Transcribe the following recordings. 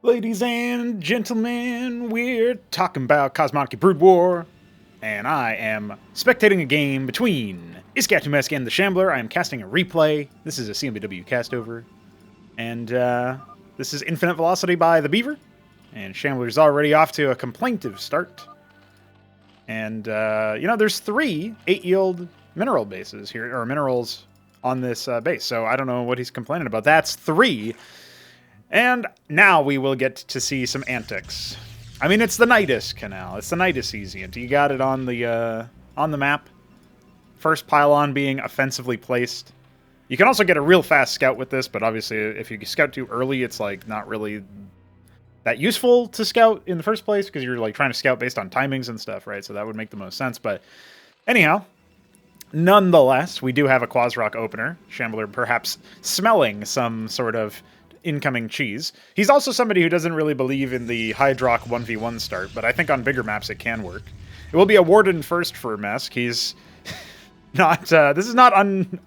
Ladies and gentlemen, we're talking about Cosmonic Brood War, and I am spectating a game between IskatuMesk and TheShambler. I am casting a replay. This is a CMBW castover, and this is Infinite Velocity by the Beaver, and Shambler's already off to a complaintive start. And, there's 3 8-yield mineral bases here, or minerals on this base, so I don't know what he's complaining about. That's 3. And now we will get to see some antics. I mean, it's the Nidus Canal. It's the Nidus Easient. You got it on the map. First pylon being offensively placed. You can also get a real fast scout with this, but obviously if you scout too early, it's like not really that useful to scout in the first place because you're like trying to scout based on timings and stuff, right? So that would make the most sense. But anyhow, nonetheless, we do have a Quasrock opener. Shambler perhaps smelling some sort of incoming cheese. He's also somebody who doesn't really believe in the Hydrock 1v1 start, but I think on bigger maps it can work. It will be a Warden first for Mesk. He's not, this is not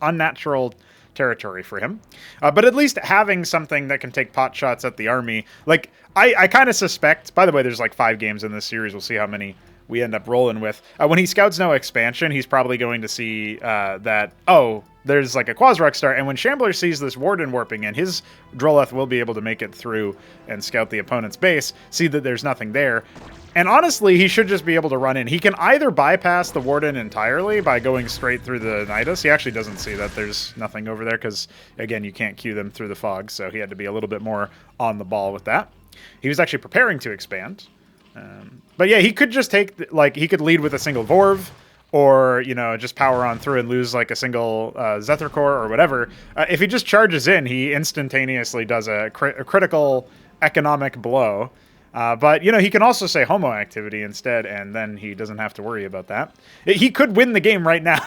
unnatural territory for him. But at least having something that can take pot shots at the army, like, I kind of suspect, by the way, there's like 5 games in this series, we'll see how many we end up rolling with. When he scouts no expansion, he's probably going to see that, oh, there's like a Quasrock start, and when Shambler sees this Warden warping in, his Droleth will be able to make it through and scout the opponent's base, see that there's nothing there. And honestly, he should just be able to run in. He can either bypass the Warden entirely by going straight through the Nidus. He actually doesn't see that there's nothing over there because, again, you can't queue them through the fog, so he had to be a little bit more on the ball with that. He was actually preparing to expand. But yeah, he could just take, like, he could lead with a single Vorv, or, you know, just power on through and lose, like, a single Zethar or whatever. If he just charges in, he instantaneously does a critical economic blow. But, you know, he can also say Homo activity instead, and then he doesn't have to worry about that. He could win the game right now.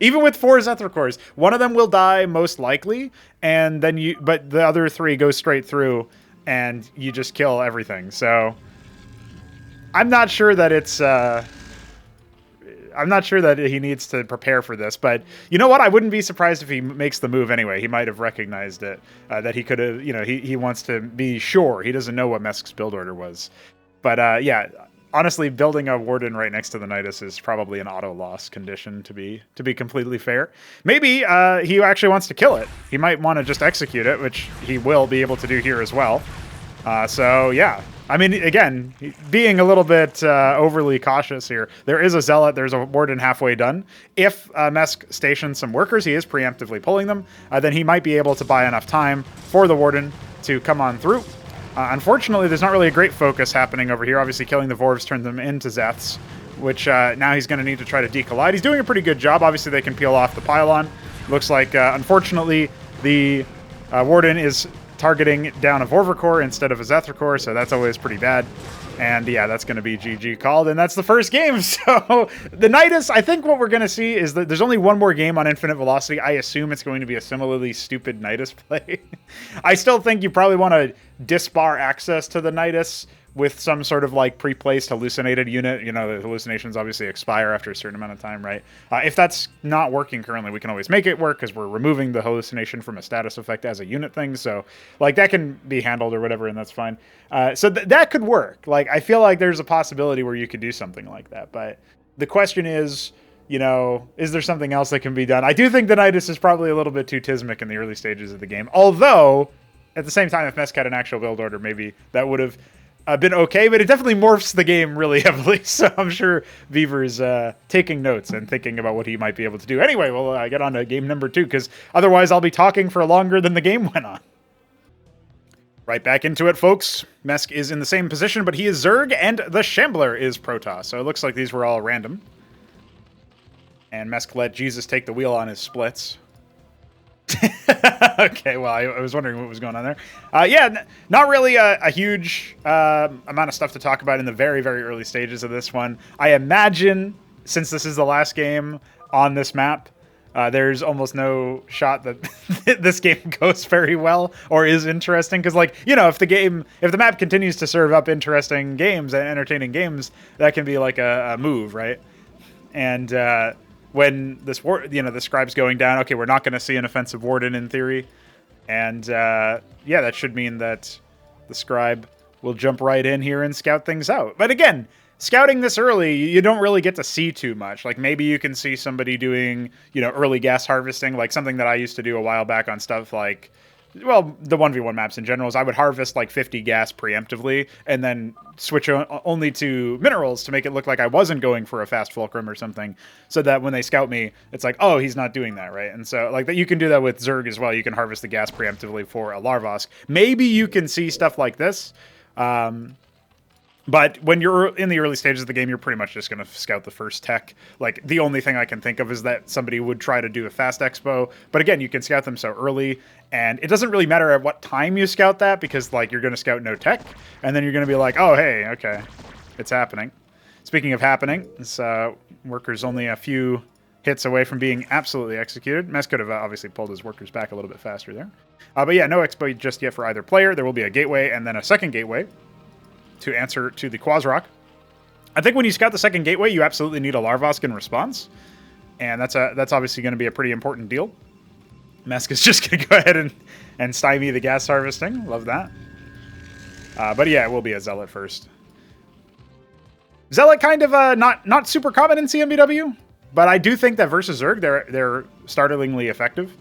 Even with 4 Zethar. One of them will die, most likely, and then but the other 3 go straight through, and you just kill everything, so I'm not sure that it's, I'm not sure that he needs to prepare for this, but you know what? I wouldn't be surprised if he makes the move anyway. He might have recognized it, that he could have, you know, he wants to be sure. He doesn't know what Mesk's build order was. But yeah, honestly, building a Warden right next to the Nidus is probably an auto-loss condition, to be completely fair. Maybe he actually wants to kill it. He might want to just execute it, which he will be able to do here as well. So yeah, I mean, again, being a little bit overly cautious here. There is a Zealot, there's a Warden halfway done. If Mesk stations some workers, he is preemptively pulling them, then he might be able to buy enough time for the Warden to come on through. Unfortunately, there's not really a great focus happening over here. Obviously, killing the Vorvs turned them into Zeths, which now he's going to need to try to decollide. He's doing a pretty good job. Obviously, they can peel off the pylon. Looks like, unfortunately, the Warden is targeting down a Vorvercore instead of a Zethar, so that's always pretty bad. And yeah, that's going to be GG called, and that's the first game. So the Nidus, I think what we're going to see is that there's only one more game on Infinite Velocity. I assume it's going to be a similarly stupid Nidus play. I still think you probably want to disbar access to the Nidus with some sort of like pre-placed hallucinated unit. You know, the hallucinations obviously expire after a certain amount of time, right? If that's not working currently, we can always make it work because we're removing the hallucination from a status effect as a unit thing. So like that can be handled or whatever, and that's fine. So that could work. Like I feel like there's a possibility where you could do something like that. But the question is, you know, is there something else that can be done? I do think the Nidus is probably a little bit too Tismic in the early stages of the game. Although, at the same time, if Mesk had an actual build order, maybe that would have been okay, but it definitely morphs the game really heavily, so I'm sure Beaver's taking notes and thinking about what he might be able to do. Anyway, we'll get on to game number 2, because otherwise I'll be talking for longer than the game went on. Right back into it, folks. Mesk is in the same position, but he is Zerg, and the Shambler is Protoss, so it looks like these were all random. And Mesk let Jesus take the wheel on his splits. Okay, well, I was wondering what was going on there. Yeah, not really a huge amount of stuff to talk about in the very, very early stages of this one. I imagine, since this is the last game on this map, there's almost no shot that this game goes very well or is interesting. Because, like, you know, if the map continues to serve up interesting games and entertaining games, that can be like a move, right? And when this the scribe's going down, okay, we're not going to see an offensive Warden in theory, and yeah, that should mean that the scribe we'll jump right in here and scout things out. But again, scouting this early, you don't really get to see too much. Like maybe you can see somebody doing, early gas harvesting, like something that I used to do a while back on stuff like, well, the 1v1 maps in general is I would harvest like 50 gas preemptively and then switch only to minerals to make it look like I wasn't going for a fast fulcrum or something, so that when they scout me, it's like, oh, he's not doing that, right? And so like that, you can do that with Zerg as well. You can harvest the gas preemptively for a Larvosk. Maybe you can see stuff like this. But when you're in the early stages of the game, you're pretty much just going to scout the first tech. Like, the only thing I can think of is that somebody would try to do a fast expo. But again, you can scout them so early, and it doesn't really matter at what time you scout that, because, like, you're going to scout no tech, and then you're going to be like, oh, hey, okay, it's happening. Speaking of happening, this worker's only a few hits away from being absolutely executed. Mesk could have obviously pulled his workers back a little bit faster there. But yeah, no expo just yet for either player. There will be a gateway and then a second gateway to answer to the Quasrock. I think when you scout the second gateway, you absolutely need a Larvosk in response, and that's obviously going to be a pretty important deal. Mesk is just going to go ahead and stymie the gas harvesting. Love that. But yeah, it will be a Zealot first. Zealot kind of not super common in CMBW, but I do think that versus Zerg, they're startlingly effective.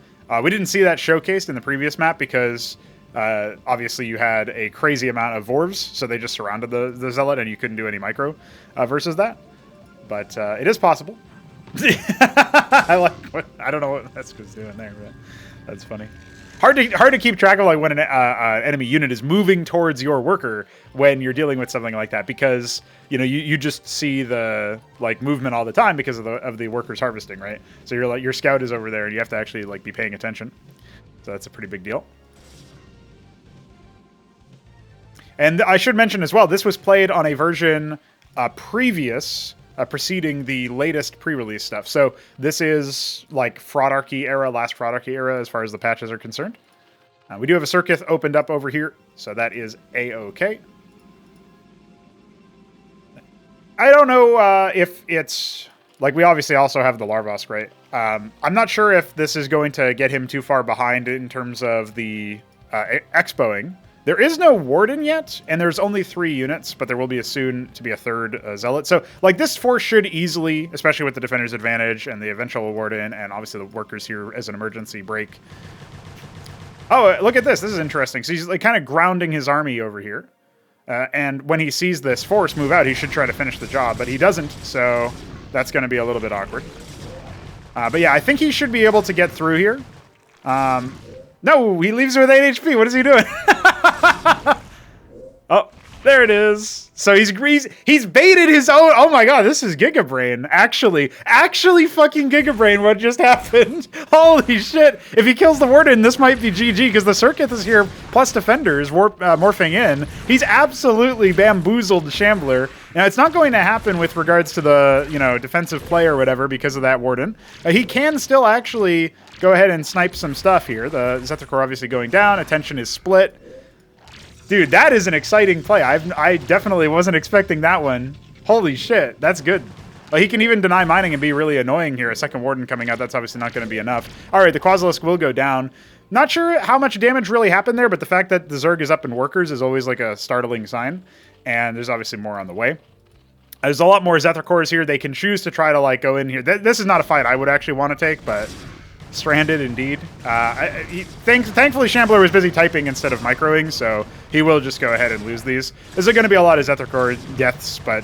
We didn't see that showcased in the previous map because obviously you had a crazy amount of Vorvs, so they just surrounded the Zealot and you couldn't do any micro versus that. But it is possible. I don't know what Mesk was doing there, but that's funny. Hard to keep track of like when an enemy unit is moving towards your worker when you're dealing with something like that, because you just see the like movement all the time because of the workers harvesting, right? So you're like, your scout is over there and you have to actually like be paying attention. So that's a pretty big deal. And I should mention as well, this was played on a version preceding the latest pre-release stuff. So this is like Fraudarchy era, last Fraudarchy era as far as the patches are concerned. We do have a Circuit opened up over here, so that is A-OK. I don't know if it's... Like, we obviously also have the Larvosk, right? I'm not sure if this is going to get him too far behind in terms of the expoing. There is no Warden yet, and there's only 3 units, but there will be soon to be a third Zealot. So, like, this force should easily, especially with the Defender's advantage and the eventual Warden, and obviously the workers here as an emergency break. Oh, look at this. This is interesting. So he's like kind of grounding his army over here. And when he sees this force move out, he should try to finish the job, but he doesn't, so that's going to be a little bit awkward. But yeah, I think he should be able to get through here. No, he leaves with 8 HP. What is he doing? Oh, there it is. So he's baited his own. Oh my god, this is Gigabrain. Actually fucking Gigabrain. What just happened? Holy shit. If he kills the Warden, this might be GG, because the Circuit is here plus Defenders morphing in. He's absolutely bamboozled Shambler. Now, it's not going to happen with regards to the, defensive play or whatever because of that Warden. He can still actually go ahead and snipe some stuff here. The Zephyrcore obviously going down. Attention is split. Dude, that is an exciting play. I definitely wasn't expecting that one. Holy shit, that's good. He can even deny mining and be really annoying here. A second Warden coming out, that's obviously not going to be enough. All right, the Quasilisk will go down. Not sure how much damage really happened there, but the fact that the Zerg is up in workers is always like a startling sign. And there's obviously more on the way. There's a lot more Zephyrcores here. They can choose to try to like go in here. This is not a fight I would actually want to take, but stranded indeed. Thankfully, Shambler was busy typing instead of microing, so he will just go ahead and lose these. There's going to be a lot of Zephyrcore deaths, but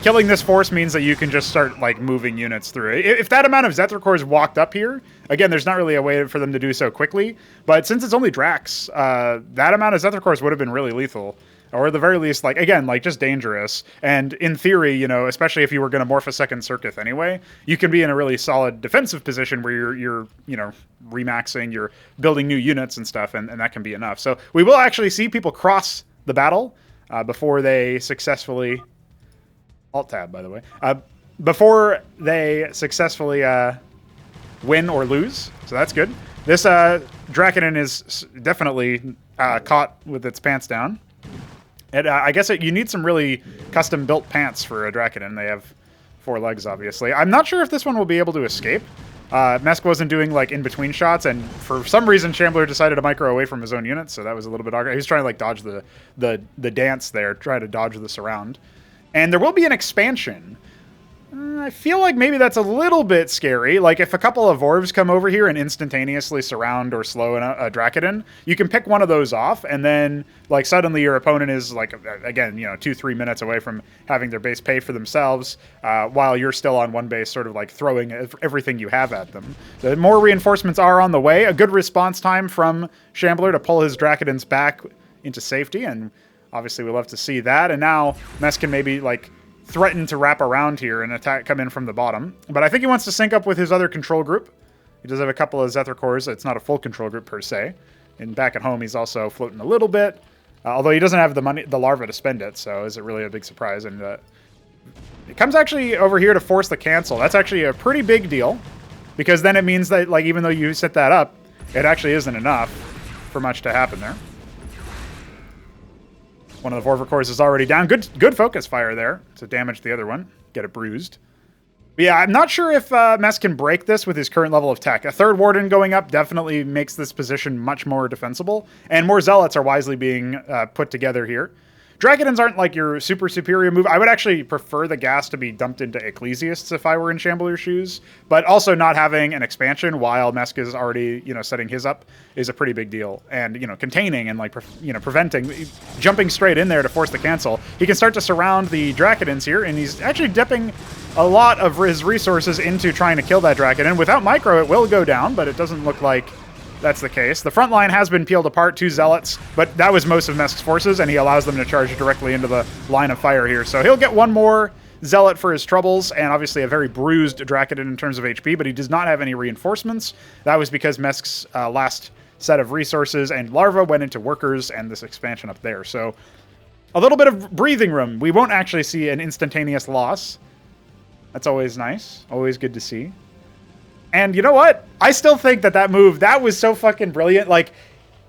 killing this force means that you can just start like moving units through it. If that amount of Zephyrcores walked up here, again, there's not really a way for them to do so quickly, but since it's only Drax, that amount of Zephyrcores would have been really lethal. Or at the very least, like, again, like, just dangerous. And in theory, especially if you were going to morph a second Circuit anyway, you can be in a really solid defensive position where you're remaxing, you're building new units and stuff, and that can be enough. So we will actually see people cross the battle before they successfully... Alt-tab, by the way. Before they successfully win or lose. So that's good. This Draconin is definitely caught with its pants down. And I guess you need some really custom-built pants for a Draconin. They have 4 legs, obviously. I'm not sure if this one will be able to escape. Mesk wasn't doing like in-between shots, and for some reason Shambler decided to micro away from his own units, so that was a little bit awkward. He was trying to like dodge the dance there, try to dodge the surround. And there will be an expansion. I feel like maybe that's a little bit scary. Like, if a couple of Vorvs come over here and instantaneously surround or slow a Drakadin, you can pick one of those off, and then, like, suddenly your opponent is, like, again, you know, 2-3 minutes away from having their base pay for themselves, while you're still on one base sort of, like, throwing everything you have at them. The more reinforcements are on the way. A good response time from Shambler to pull his Drakadins back into safety, and obviously we love to see that. And now Mesk can maybe, like, threaten to wrap around here and attack, come in from the bottom. But I think he wants to sync up with his other control group. He does have a couple of Zethar cores. It's not a full control group per se. And back at home, he's also floating a little bit. Although he doesn't have the larva to spend it, so is it really a big surprise? And it comes actually over here to force the cancel. That's actually a pretty big deal, because then it means that, like, even though you set that up, it actually isn't enough for much to happen there. One of the Vorver cores is already down. Good focus fire there to damage the other one. Get it bruised. But yeah, I'm not sure if Mesk can break this with his current level of tech. A third Warden going up definitely makes this position much more defensible. And more Zealots are wisely being put together here. Drakadins aren't like your super superior move. I would actually prefer the gas to be dumped into Ecclesiasts if I were in Shambler's shoes. But also not having an expansion while Mesk is already, you know, setting his up is a pretty big deal. And, you know, containing and, like, you know, preventing, jumping straight in there to force the cancel. He can start to surround the Drakadins here, and he's actually dipping a lot of his resources into trying to kill that Drakadin. Without micro, it will go down, but it doesn't look like that's the case. The front line has been peeled apart, 2 Zealots, but that was most of Mesk's forces, and he allows them to charge directly into the line of fire here. So he'll get one more Zealot for his troubles, and obviously a very bruised Drakadin in terms of HP, but he does not have any reinforcements. That was because Mesk's last set of resources and larva went into workers and this expansion up there. So a little bit of breathing room. We won't actually see an instantaneous loss. That's always nice. Always good to see. And you know what? I still think that move, that was so fucking brilliant. Like,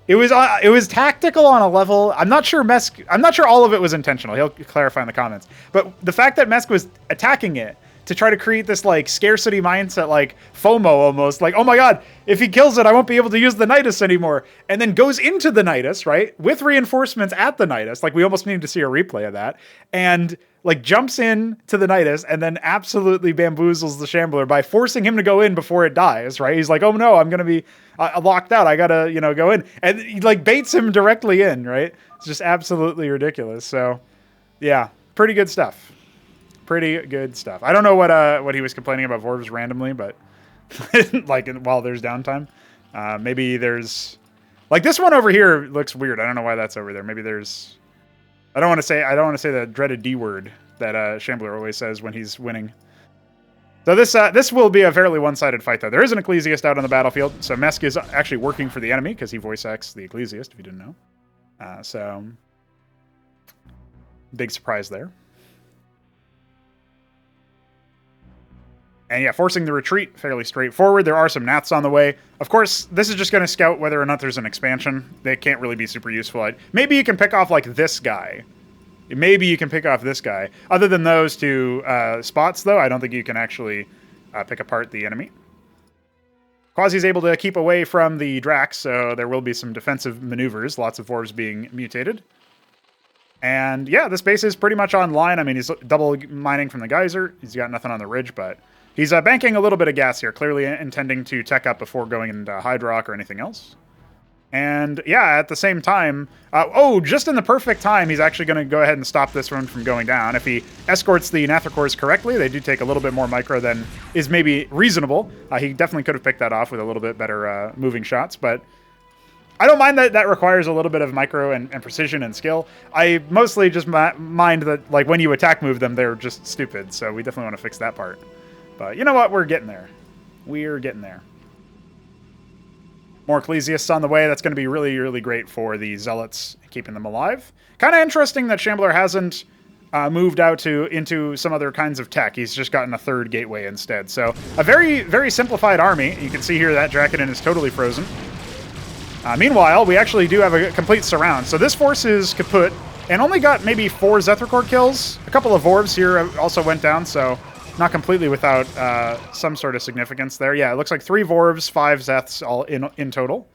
it was tactical on a level. I'm not sure all of it was intentional. He'll clarify in the comments. But the fact that Mesk was attacking it to try to create this, like, scarcity mindset, like FOMO almost, like, oh my god, if he kills it, I won't be able to use the Nidus anymore. And then goes into the Nidus, right? With reinforcements at the Nidus. Like, we almost need to see a replay of that. And, like, jumps in to the Nidus and then absolutely bamboozles the Shambler by forcing him to go in before it dies, right? He's like, oh no, I'm going to be locked out. I got to, you know, go in. And he, like, baits him directly in, right? It's just absolutely ridiculous. So, yeah, pretty good stuff. Pretty good stuff. I don't know what he was complaining about Vorvs randomly, but like while there's downtime, maybe there's like this one over here looks weird. I don't know why that's over there. Maybe there's. I don't want to say the dreaded D word that Shambler always says when he's winning. So this will be a fairly one-sided fight though. There is an Ecclesiast out on the battlefield, so Mesk is actually working for the enemy because he voice acts the Ecclesiast. If you didn't know, so big surprise there. And yeah, forcing the retreat, fairly straightforward. There are some Naths on the way. Of course, this is just going to scout whether or not there's an expansion. They can't really be super useful. Maybe you can pick off, like, this guy. Maybe you can pick off this guy. Other than those two spots, though, I don't think you can actually pick apart the enemy. Quasi's able to keep away from the Drax, so there will be some defensive maneuvers. Lots of Vorvs being mutated. And yeah, this base is pretty much online. I mean, he's double mining from the geyser. He's got nothing on the ridge, but he's banking a little bit of gas here, clearly intending to tech up before going into Hydrock or anything else. And yeah, at the same time, just in the perfect time, he's actually going to go ahead and stop this one from going down. If he escorts the Nathrakors correctly, they do take a little bit more micro than is maybe reasonable. He definitely could have picked that off with a little bit better moving shots, but I don't mind that requires a little bit of micro and precision and skill. I mostly just mind that, like, when you attack move them, they're just stupid, so we definitely want to fix that part. But you know what? We're getting there. We're getting there. More Ecclesiasts on the way. That's going to be really, really great for the Zealots, keeping them alive. Kind of interesting that Shambler hasn't moved out into some other kinds of tech. He's just gotten a third gateway instead. So a very, very simplified army. You can see here that Drakadin is totally frozen. Meanwhile, we actually do have a complete surround. So this force is kaput and only got maybe 4 Zethrakor kills. A couple of Vorvs here also went down, so not completely without some sort of significance there. Yeah, it looks like 3 Vorvs, 5 Zeths all in total.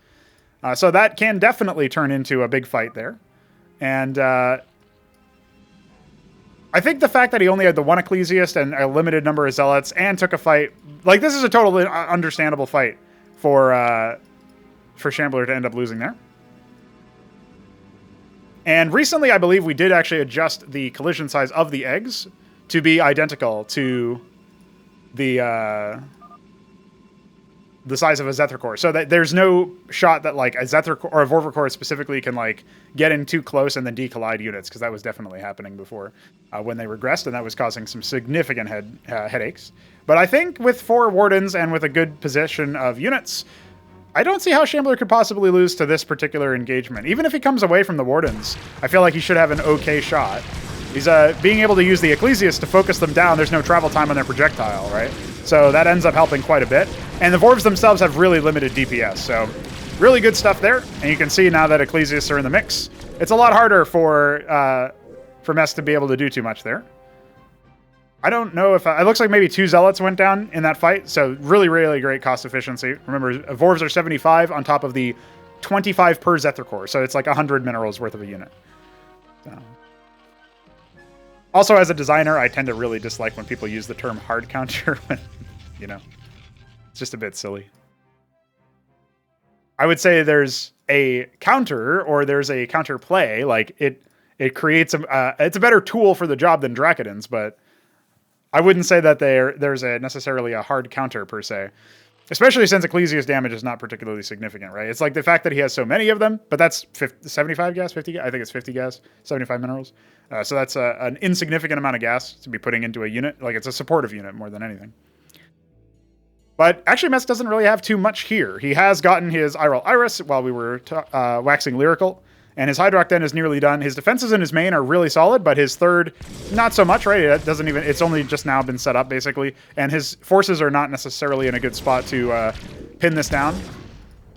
So that can definitely turn into a big fight there. And I think the fact that he only had the 1 Ecclesiast and a limited number of Zealots and took a fight, like this is a totally understandable fight for Shambler to end up losing there. And recently, I believe we did actually adjust the collision size of the eggs to be identical to the size of a Zethar core, so that there's no shot that like a Zethar core or a Vorvar core specifically can like get in too close and then decollide units, because that was definitely happening before when they regressed, and that was causing some significant headaches. But I think with 4 Wardens and with a good position of units, I don't see how Shambler could possibly lose to this particular engagement. Even if he comes away from the Wardens, I feel like he should have an okay shot. He's being able to use the Ecclesiast to focus them down. There's no travel time on their projectile, right? So that ends up helping quite a bit. And the Vorvs themselves have really limited DPS, so really good stuff there. And you can see now that Ecclesiasts are in the mix, it's a lot harder for Mesk to be able to do too much there. I don't know if... it looks like maybe 2 Zealots went down in that fight, so really, really great cost efficiency. Remember, Vorvs are 75 on top of the 25 per Zethar core, so it's like 100 minerals worth of a unit. So. Also, as a designer, I tend to really dislike when people use the term hard counter when, you know, it's just a bit silly. I would say there's a counter or there's a counter play. Like, it creates it's a better tool for the job than Dracodons, but I wouldn't say that there's necessarily a hard counter per se, especially since Ecclesiast damage is not particularly significant, right? It's like the fact that he has so many of them, but that's 75 gas, 50 gas? I think it's 50 gas, 75 minerals. So that's an insignificant amount of gas to be putting into a unit. Like, it's a supportive unit more than anything. But actually, Mesk doesn't really have too much here. He has gotten his Iral Iris while we were waxing lyrical, and his Hydrock Den is nearly done. His defenses in his main are really solid, but his third, not so much, right? It doesn't even, it's only just now been set up, basically. And his forces are not necessarily in a good spot to pin this down.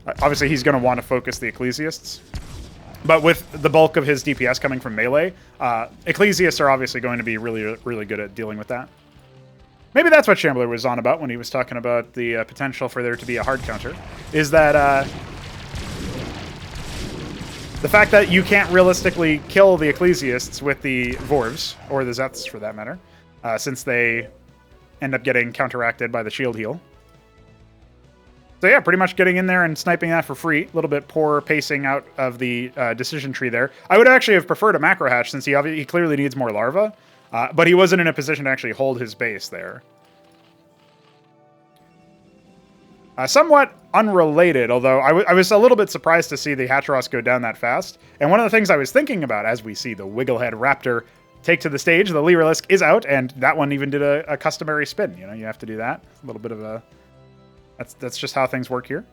Obviously, he's going to want to focus the Ecclesiasts. But with the bulk of his DPS coming from melee, Ecclesiasts are obviously going to be really, really good at dealing with that. Maybe that's what Shambler was on about when he was talking about the potential for there to be a hard counter, is that the fact that you can't realistically kill the Ecclesiasts with the Vorvs, or the Zeths for that matter, since they end up getting counteracted by the shield heal. So yeah, pretty much getting in there and sniping that for free. A little bit poor pacing out of the decision tree there. I would actually have preferred a macro hatch, since he clearly needs more larvae, but he wasn't in a position to actually hold his base there. Somewhat unrelated, although I was a little bit surprised to see the Hatteros go down that fast. And one of the things I was thinking about as we see the Wigglehead Raptor take to the stage, the Lyrilisc is out, and that one even did a customary spin. You know, you have to do that. A little bit of a... That's just how things work here.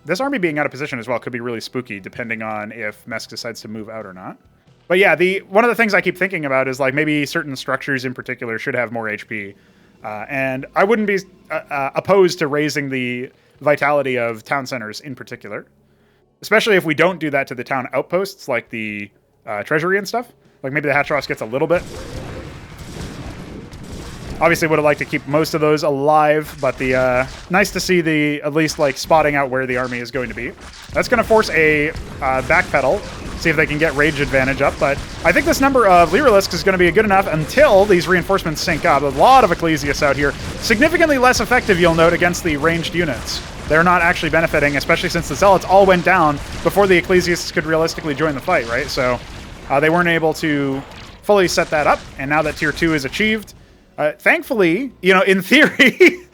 This army being out of position as well could be really spooky, depending on if Mesk decides to move out or not. But yeah, one of the things I keep thinking about is like maybe certain structures in particular should have more HP. And I wouldn't be opposed to raising the vitality of town centers in particular, especially if we don't do that to the town outposts like the treasury and stuff. Like maybe the Hatteros gets a little bit. Obviously would have liked to keep most of those alive, but nice to see the at least like spotting out where the army is going to be. That's going to force a backpedal, see if they can get rage advantage up, but I think this number of Lyrilisks is going to be good enough until these reinforcements sync up. A lot of Ecclesiasts out here. Significantly less effective, you'll note, against the ranged units. They're not actually benefiting, especially since the Zealots all went down before the Ecclesiasts could realistically join the fight, right? So they weren't able to fully set that up, and now that Tier 2 is achieved, thankfully, you know, in theory,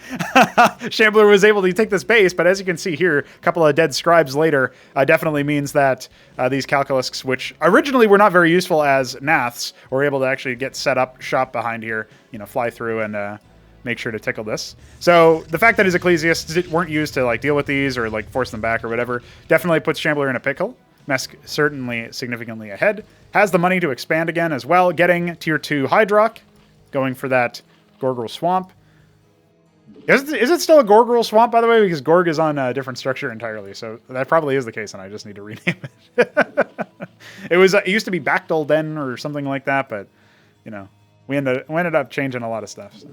Shambler was able to take this base, but as you can see here, a couple of dead scribes later definitely means that these Calculisks, which originally were not very useful as Naths, were able to actually get set up shop behind here, you know, fly through and make sure to tickle this. So the fact that his Ecclesiasts weren't used to like deal with these or like force them back or whatever definitely puts Shambler in a pickle. Mesk certainly significantly ahead. Has the money to expand again as well, getting Tier 2 Hydrock, going for that Gorgral Swamp. Is it still a Gorgral Swamp, by the way? Because Gorg is on a different structure entirely, so that probably is the case, and I just need to rename it. It used to be Bactal Den or something like that, but, you know, we ended up changing a lot of stuff. So.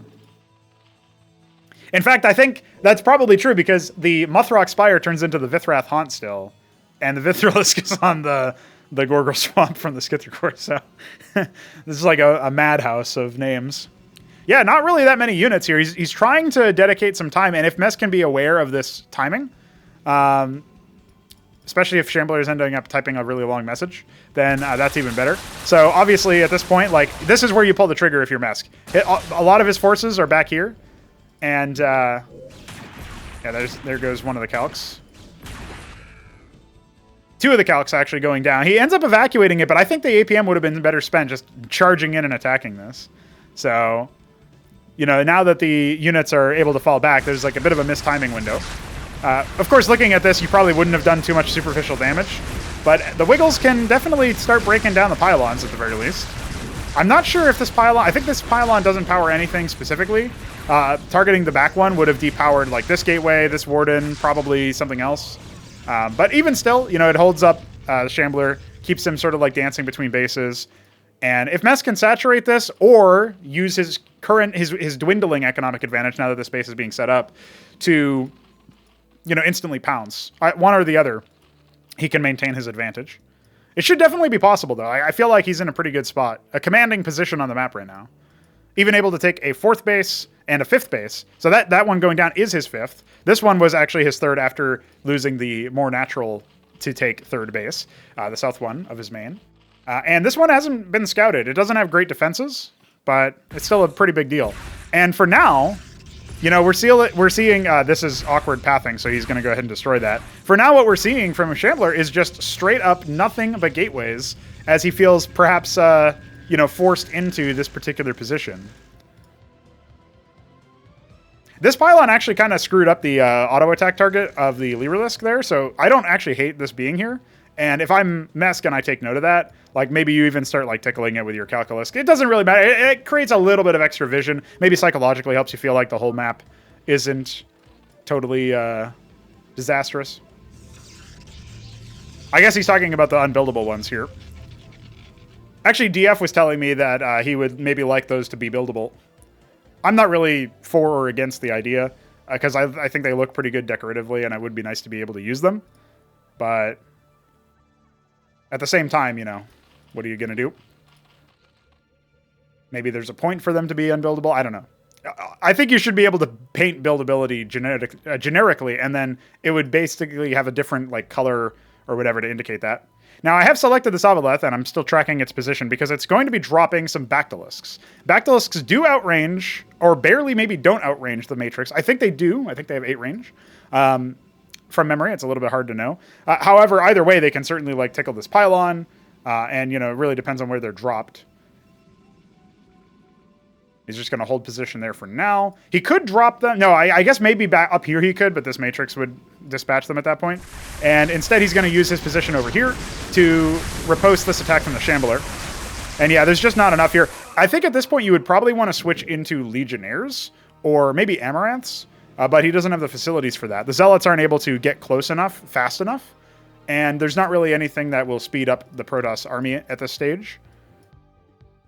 In fact, I think that's probably true because the Muthrock Spire turns into the Vithrath Haunt still, and the Vithrilisk is on the Gorgor Swamp from the Skithracore, so this is like a madhouse of names. Yeah, not really that many units here. He's trying to dedicate some time, and if Mesk can be aware of this timing, especially if Shambler is ending up typing a really long message, then that's even better. So obviously at this point, like, this is where you pull the trigger if you're Mesk. A lot of his forces are back here, and yeah, there goes one of the calcs. Two of the calcs actually going down. He ends up evacuating it, but I think the APM would have been better spent just charging in and attacking this. So, you know, now that the units are able to fall back, there's like a bit of a missed timing window. Of course, looking at this, you probably wouldn't have done too much superficial damage, but the Wiggles can definitely start breaking down the pylons at the very least. I'm not sure if this pylon... I think this pylon doesn't power anything specifically. Targeting the back one would have depowered like this gateway, this warden, probably something else. But even still, you know, it holds up the Shambler, keeps him sort of like dancing between bases. And if Mesk can saturate this or use his current, his dwindling economic advantage now that this base is being set up to, you know, instantly pounce, one or the other, he can maintain his advantage. It should definitely be possible, though. I feel like he's in a pretty good spot. A commanding position on the map right now. Even able to take a 4th base and a 5th base. So that one going down is his 5th. This one was actually his 3rd after losing the more natural to take 3rd base, the south one of his main. And this one hasn't been scouted. It doesn't have great defenses, but it's still a pretty big deal. And for now, you know, we're seeing this is awkward pathing, so he's going to go ahead and destroy that. For now, what we're seeing from Shambler is just straight up nothing but gateways, as he feels perhaps, you know, forced into this particular position. This pylon actually kind of screwed up the auto attack target of the Lyrisk there, so I don't actually hate this being here. And if I'm Mesk and I take note of that, like maybe you even start like tickling it with your calculus. It doesn't really matter. It creates a little bit of extra vision. Maybe psychologically helps you feel like the whole map isn't totally disastrous. I guess he's talking about the unbuildable ones here. Actually, DF was telling me that he would maybe like those to be buildable. I'm not really for or against the idea, because I think they look pretty good decoratively, and it would be nice to be able to use them. But at the same time, you know, what are you going to do? Maybe there's a point for them to be unbuildable. I don't know. I think you should be able to paint buildability generically, and then it would basically have a different like color or whatever to indicate that. Now, I have selected the Savaleth, and I'm still tracking its position because it's going to be dropping some Bactylisks. Bactylisks do outrange, or barely maybe don't outrange the Matrix. I think they do. I think they have 8 range. From memory, it's a little bit hard to know. However, either way, they can certainly like tickle this pylon, and, you know, it really depends on where they're dropped. He's just going to hold position there for now. He could drop them. No, I guess maybe back up here he could, but this Matrix would dispatch them at that point. And instead, he's going to use his position over here to riposte this attack from the Shambler. And yeah, there's just not enough here. I think at this point, you would probably want to switch into Legionnaires or maybe Amaranths, but he doesn't have the facilities for that. The Zealots aren't able to get close enough, fast enough, and there's not really anything that will speed up the Protoss army at this stage.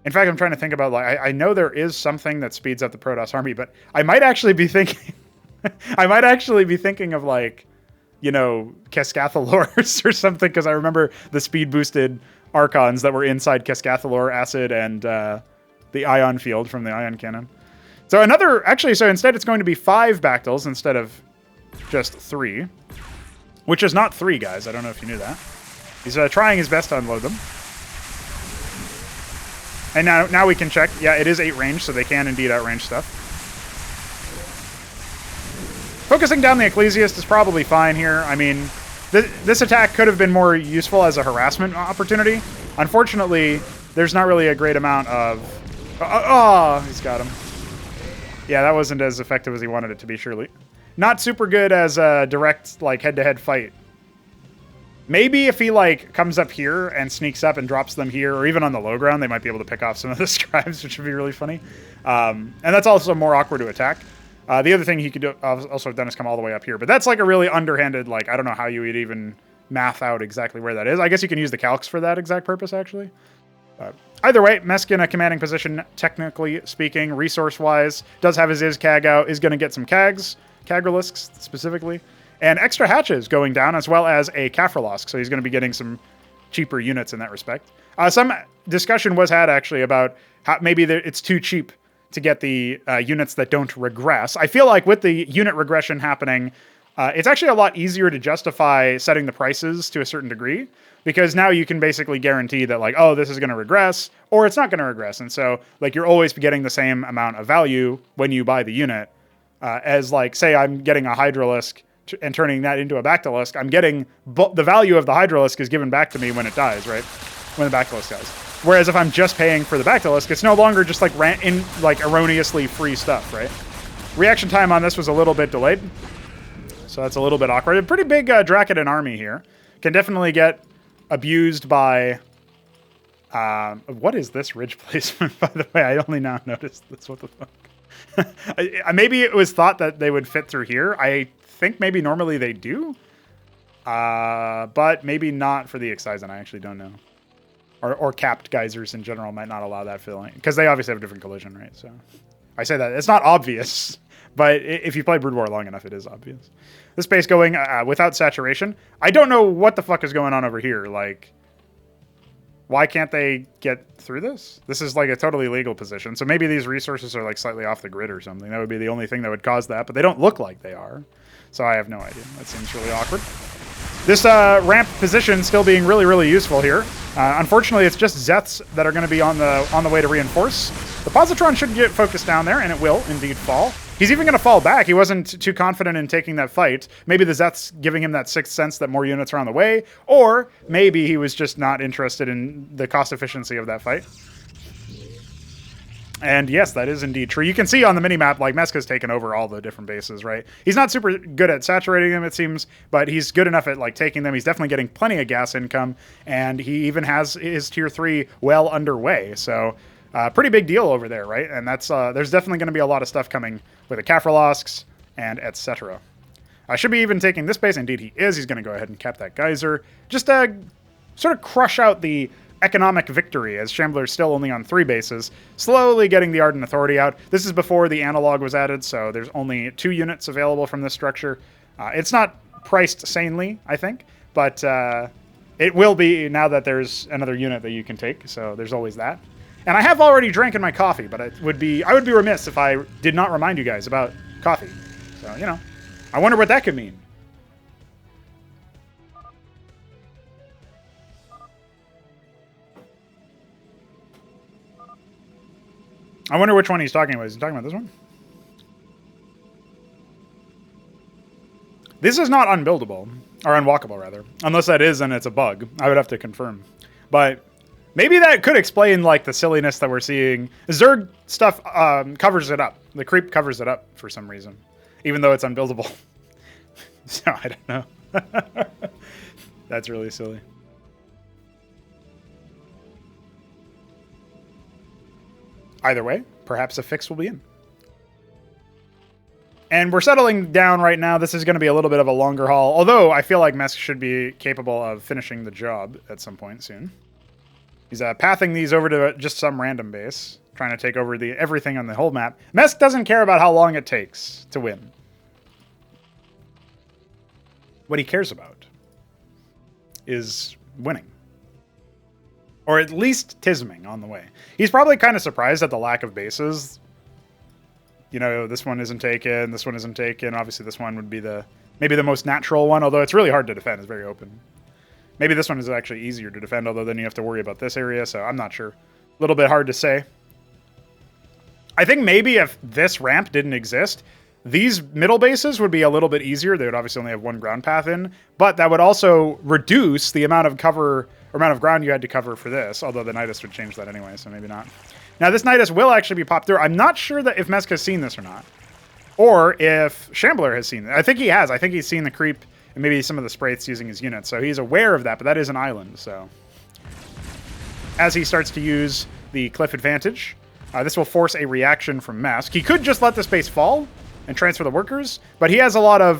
In fact, I'm trying to think about, like, I know there is something that speeds up the Protoss army, but I might actually be thinking, of, like, you know, Cascathalors or something, because I remember the speed boosted Archons that were inside Cascathalor, Acid, and the Ion Field from the Ion Cannon. So so instead it's going to be 5 Bactyls instead of just 3, which is not 3, guys. I don't know if you knew that. He's trying his best to unload them. And now we can check. Yeah, it is 8 range, so they can indeed outrange stuff. Focusing down the Ecclesiast is probably fine here. I mean, this attack could have been more useful as a harassment opportunity. Unfortunately, there's not really a great amount of... he's got him. Yeah, that wasn't as effective as he wanted it to be, surely. Not super good as a direct, like, head-to-head fight. Maybe if he, like, comes up here and sneaks up and drops them here, or even on the low ground, they might be able to pick off some of the scribes, which would be really funny. And that's also more awkward to attack. The other thing he could also have done is come all the way up here. But that's, like, a really underhanded, like, I don't know how you would even math out exactly where that is. I guess you can use the calcs for that exact purpose, actually. Either way, Mesk in a commanding position, technically speaking, resource-wise, does have his Izcag out, is going to get some Kagralisks specifically, and extra hatches going down, as well as a Kafralosk, so he's going to be getting some cheaper units in that respect. Some discussion was had, actually, about how maybe it's too cheap to get the units that don't regress. I feel like with the unit regression happening, it's actually a lot easier to justify setting the prices to a certain degree, because now you can basically guarantee that, like, oh, this is going to regress, or it's not going to regress. And so, like, you're always getting the same amount of value when you buy the unit, as, like, say I'm getting a Hydralisk and turning that into a Bactylisk. I'm getting the value of the Hydralisk is given back to me when it dies, right? When the Bactylisk dies. Whereas if I'm just paying for the Bactylisk, it's no longer just, like, erroneously free stuff, right? Reaction time on this was a little bit delayed, so that's a little bit awkward. A pretty big Dracoden army here. Can definitely get abused by... what is this ridge placement, by the way? I only now noticed this. What the fuck? Maybe it was thought that they would fit through here. I think maybe normally they do. But maybe not for the Excision. I actually don't know. Or capped geysers in general might not allow that filling. Because they obviously have a different collision, right? So I say that. It's not obvious. But if you play Brood War long enough, it is obvious. This base going without saturation. I don't know what the fuck is going on over here. Like, why can't they get through this? This is like a totally legal position. So maybe these resources are like slightly off the grid or something. That would be the only thing that would cause that. But they don't look like they are. So I have no idea. That seems really awkward. This ramp position still being really, really useful here. Unfortunately, it's just Zeths that are going to be on the way to reinforce. The Positron should get focused down there, and it will indeed fall. He's even going to fall back. He wasn't too confident in taking that fight. Maybe the Zeth's giving him that sixth sense that more units are on the way, or maybe he was just not interested in the cost efficiency of that fight. And yes, that is indeed true. You can see on the minimap, like, Mesk has taken over all the different bases, right? He's not super good at saturating them, it seems, but he's good enough at, like, taking them. He's definitely getting plenty of gas income, and he even has his tier 3 well underway. So, pretty big deal over there, right? And that's there's definitely going to be a lot of stuff coming with the Kafralosks and etc. I should be even taking this base. Indeed, he is. He's going to go ahead and cap that geyser. Just sort of crush out the economic victory, as Shambler's still only on 3 bases, slowly getting the Ardent Authority out. This is before the analog was added, so there's only 2 units available from this structure. It's not priced sanely, I think, but it will be now that there's another unit that you can take, so there's always that. And I have already drank in my coffee, but I would be remiss if I did not remind you guys about coffee. So, you know, I wonder what that could mean. I wonder which one he's talking about. Is he talking about this one? This is not unbuildable, or unwalkable, rather. Unless that is, and it's a bug. I would have to confirm. But maybe that could explain, like, the silliness that we're seeing. Zerg stuff covers it up. The creep covers it up for some reason, even though it's unbuildable. So, I don't know. That's really silly. Either way, perhaps a fix will be in. And we're settling down right now. This is going to be a little bit of a longer haul, although I feel like Mesk should be capable of finishing the job at some point soon. He's pathing these over to just some random base, trying to take over everything on the whole map. Mesk doesn't care about how long it takes to win. What he cares about is winning. Or at least tisming on the way. He's probably kind of surprised at the lack of bases. You know, this one isn't taken, this one isn't taken. Obviously, this one would be maybe the most natural one, although it's really hard to defend. It's very open. Maybe this one is actually easier to defend, although then you have to worry about this area, so I'm not sure. A little bit hard to say. I think maybe if this ramp didn't exist, these middle bases would be a little bit easier. They would obviously only have 1 ground path in, but that would also reduce the amount of cover or amount of ground you had to cover for this, although the Nidus would change that anyway, so maybe not. Now, this Nidus will actually be popped through. I'm not sure that if Mesk has seen this or not, or if Shambler has seen it. I think he has. I think he's seen the creep and maybe some of the sprays using his units, so he's aware of that, but that is an island, so. As he starts to use the cliff advantage, this will force a reaction from Mesk. He could just let the space fall, and transfer the workers, but he has a lot of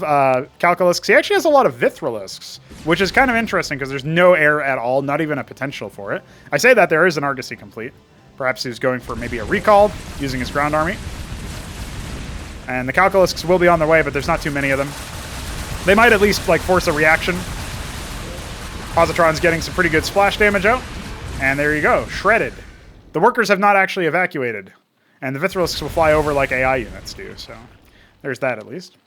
Calculisks. He actually has a lot of Vithralisks, which is kind of interesting because there's no air at all, not even a potential for it. I say that there is an Argosy complete. Perhaps he's going for maybe a recall using his ground army. And the Calculisks will be on their way, but there's not too many of them. They might at least like force a reaction. Positron's getting some pretty good splash damage out. And there you go, shredded. The workers have not actually evacuated. And the Vithralisks will fly over like AI units do, so there's that at least.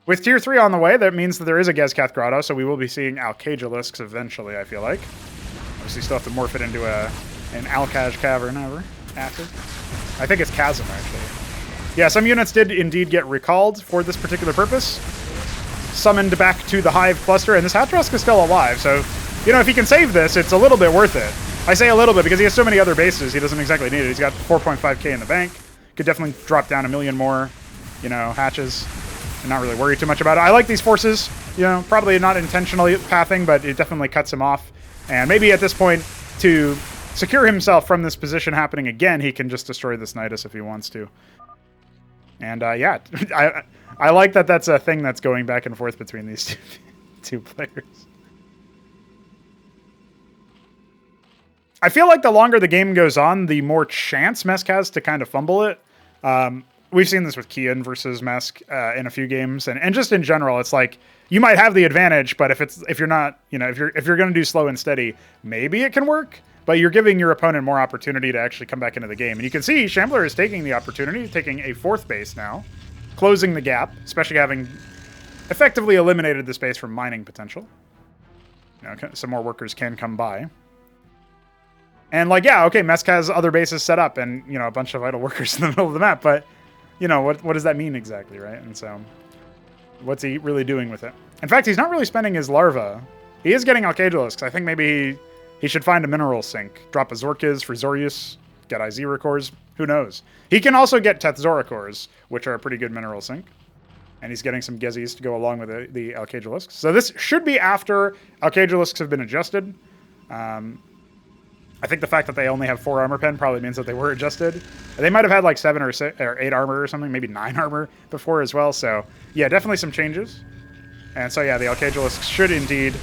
With Tier 3 on the way, that means that there is a Gezkath Grotto, so we will be seeing Alcagalisks eventually, I feel like. Obviously still have to morph it into an Alcaj Cavern ever. Acid. I think it's Chasm, actually. Yeah, some units did indeed get recalled for this particular purpose. Summoned back to the Hive cluster, and this Hatrosk is still alive, so, you know, if he can save this, it's a little bit worth it. I say a little bit because he has so many other bases, he doesn't exactly need it. He's got 4.5k in the bank. Could definitely drop down 1 million more, you know, hatches. And not really worry too much about it. I like these forces, you know, probably not intentionally pathing, but it definitely cuts him off. And maybe at this point, to secure himself from this position happening again, he can just destroy this Nidus if he wants to. And yeah, I like that that's a thing that's going back and forth between these two players. I feel like the longer the game goes on, the more chance Mesk has to kind of fumble it. We've seen this with Kian versus Mesk in a few games, and just in general, it's like you might have the advantage, but if you're not, you know, if you're going to do slow and steady, maybe it can work. But you're giving your opponent more opportunity to actually come back into the game, and you can see Shambler is taking the opportunity, taking a 4th base now, closing the gap, especially having effectively eliminated the space from mining potential. You know, some more workers can come by. And, like, yeah, okay, Mesk has other bases set up and, you know, a bunch of idle workers in the middle of the map, but, you know, what does that mean exactly, right? And so, what's he really doing with it? In fact, he's not really spending his larva. He is getting Alcagalisks. I think maybe he should find a mineral sink. Drop a Zorkiz for Zorius, get Izira cores, who knows? He can also get Tethzora cores, which are a pretty good mineral sink. And he's getting some Gezzies to go along with the Alcagalisks. So this should be after Alcagalisks have been adjusted. I think the fact that they only have 4 armor pen probably means that they were adjusted. They might have had like 7 or 8 armor or something, maybe 9 armor before as well. So yeah, definitely some changes. And so yeah, the Alcagalisks should indeed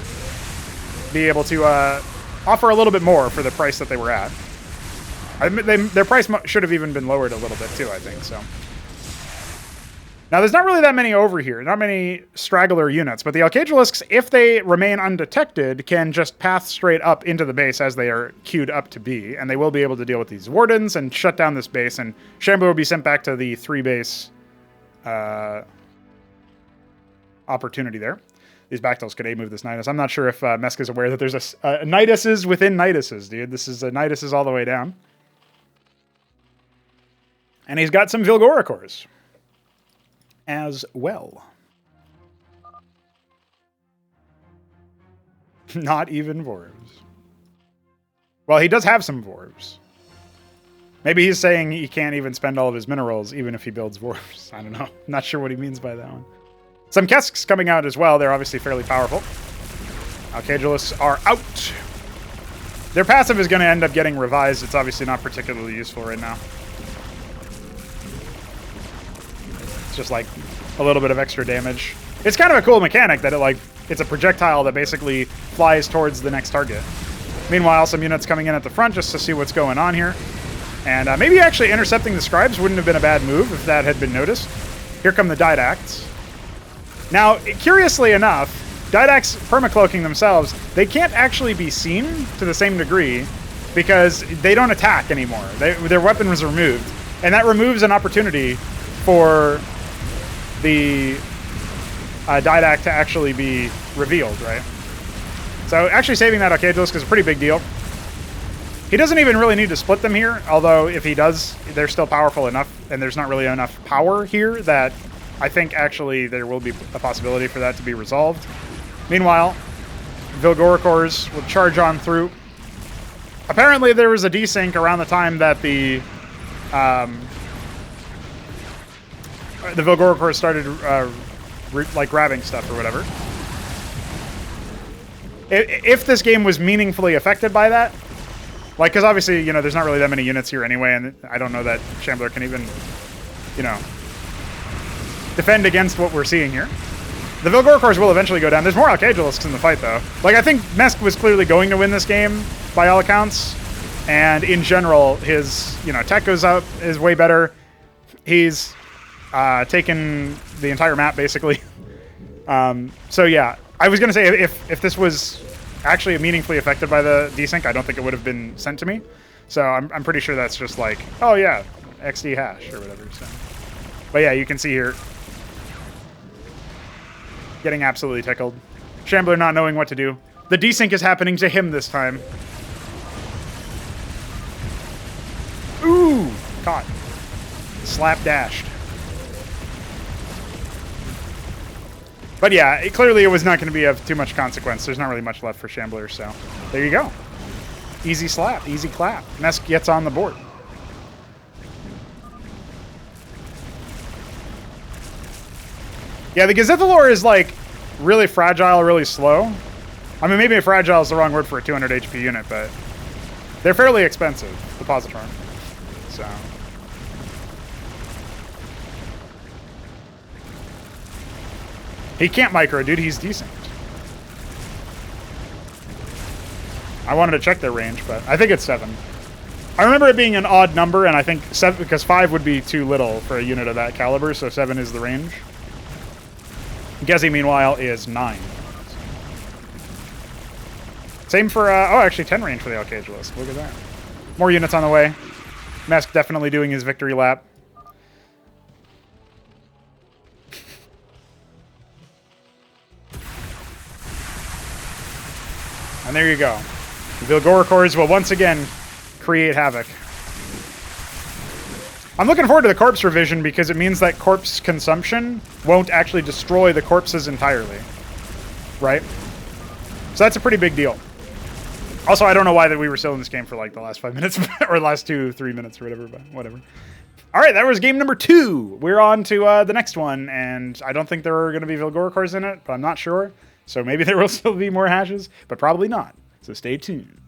be able to offer a little bit more for the price that they were at. Their price should have even been lowered a little bit too, I think. So now there's not really that many over here, not many straggler units, but the Alcagalisks, if they remain undetected, can just path straight up into the base as they are queued up to be, and they will be able to deal with these wardens and shut down this base, and Shambler will be sent back to the 3-base opportunity there. These Bactyls could A-move this Nidus. I'm not sure if Mesk is aware that there's a Niduses within Niduses, dude. This is a Niduses all the way down. And he's got some Vilgoricors as well. Not even Vorvs. Well, he does have some Vorvs. Maybe he's saying he can't even spend all of his minerals even if he builds Vorvs. I don't know. Not sure what he means by that one. Some Kesks coming out as well. They're obviously fairly powerful. Alcagalisks are out. Their passive is going to end up getting revised. It's obviously not particularly useful right now. Just like a little bit of extra damage. It's kind of a cool mechanic that it's a projectile that basically flies towards the next target. Meanwhile, some units coming in at the front just to see what's going on here. And maybe actually intercepting the scribes wouldn't have been a bad move if that had been noticed. Here come the Didacts. Now, curiously enough, Didacts permacloaking themselves, they can't actually be seen to the same degree because they don't attack anymore. Their weapon was removed. And that removes an opportunity for the Didact to actually be revealed, right? So actually saving that Alcagalisk is a pretty big deal. He doesn't even really need to split them here, although if he does, they're still powerful enough, and there's not really enough power here that I think actually there will be a possibility for that to be resolved. Meanwhile, Vilgoricors will charge on through. Apparently there was a desync around the time that the Vilgoricors started like grabbing stuff or whatever. If this game was meaningfully affected by that, like, because obviously, you know, there's not really that many units here anyway, and I don't know that Shambler can even, you know, defend against what we're seeing here. The Vilgorkors will eventually go down. There's more Archaegelisks in the fight, though. Like, I think Mesk was clearly going to win this game, by all accounts. And in general, his, tech goes up, is way better. He's taken the entire map, basically. So, yeah. I was going to say, if this was actually meaningfully affected by the desync, I don't think it would have been sent to me. So I'm pretty sure that's just like, oh, yeah, XD hash or whatever. So. But, yeah, you can see here. Getting absolutely tickled. Shambler not knowing what to do. The desync is happening to him this time. Ooh! Caught. Slapdashed. But yeah, clearly it was not going to be of too much consequence. There's not really much left for Shambler, so there you go. Easy slap, easy clap. Mesk gets on the board. Yeah, the Gazithalor is, like, really fragile, really slow. I mean, maybe fragile is the wrong word for a 200 HP unit, but they're fairly expensive, the Positron. So. He can't micro, dude. He's decent. I wanted to check their range, but I think it's 7. I remember it being an odd number, and I think 7, because 5 would be too little for a unit of that caliber, so 7 is the range. Gezi, meanwhile, is 9. Same for, oh, actually 10 range for the Archaegelist. Look at that. More units on the way. Mesk definitely doing his victory lap. And there you go. The Vilgorkors will once again create havoc. I'm looking forward to the corpse revision because it means that corpse consumption won't actually destroy the corpses entirely. Right? So that's a pretty big deal. Also, I don't know why that we were still in this game for like the last 5 minutes or last 2-3 minutes or whatever, but whatever. All right, that was game number 2. We're on to the next one, and I don't think there are going to be Vilgorkors in it, but I'm not sure. So maybe there will still be more hashes, but probably not. So stay tuned.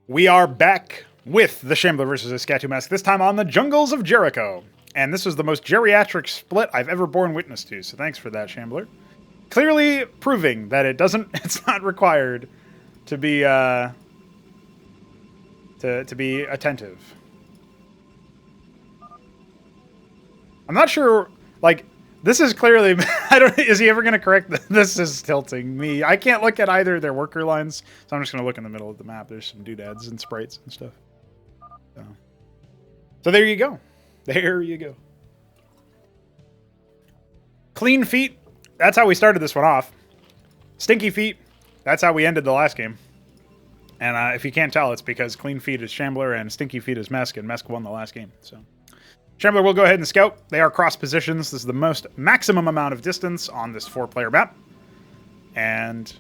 We are back with the Shambler versus IskatuMesk, this time on the Jungles of Jericho. And this was the most geriatric split I've ever borne witness to, so thanks for that, Shambler. Clearly proving that it's not required to be to be attentive. I'm not sure, like, this is clearly, is he ever going to correct this? Is tilting me. I can't look at either of their worker lines, so I'm just going to look in the middle of the map. There's some doodads and sprites and stuff. So there you go. There you go. Clean feet. That's how we started this one off. Stinky feet. That's how we ended the last game. And if you can't tell, it's because clean feet is Shambler and stinky feet is Mesk, and Mesk won the last game. So Shambler will go ahead and scout. They are cross positions. This is the most maximum amount of distance on this 4-player map. And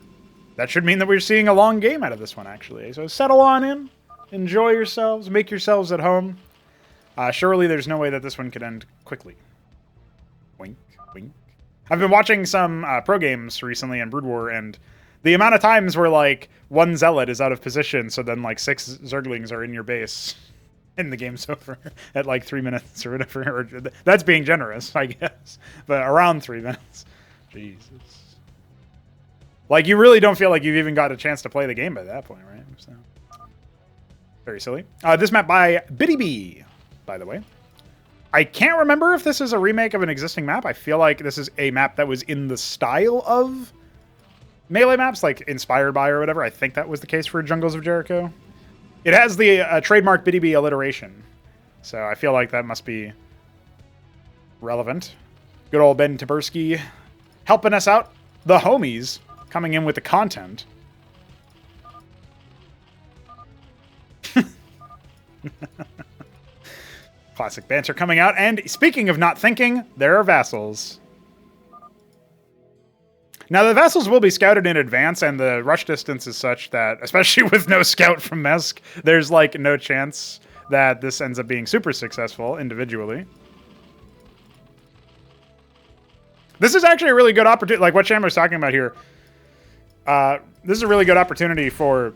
that should mean that we're seeing a long game out of this one, actually. So settle on in. Enjoy yourselves. Make yourselves at home. Surely there's no way that this one could end quickly. Wink, wink. I've been watching some pro games recently in Brood War, and the amount of times where, like, one Zealot is out of position, so then, like, 6 Zerglings are in your base, and the game's over at, like, 3 minutes or whatever. Or, that's being generous, I guess. But around 3 minutes. Jesus. Like, you really don't feel like you've even got a chance to play the game by that point, right? So, very silly. This map by Biddy B, by the way. I can't remember if this is a remake of an existing map. I feel like this is a map that was in the style of Melee maps, like inspired by or whatever. I think that was the case for Jungles of Jericho. It has the trademark Biddy B alliteration, so I feel like that must be relevant. Good old Ben Taberski helping us out. The homies coming in with the content. Classic banter coming out. And speaking of not thinking, there are vassals. Now, the vassals will be scouted in advance, and the rush distance is such that, especially with no scout from Mesk, there's, like, no chance that this ends up being super successful individually. This is actually a really good opportunity, like what Shambler's talking about here. This is a really good opportunity for,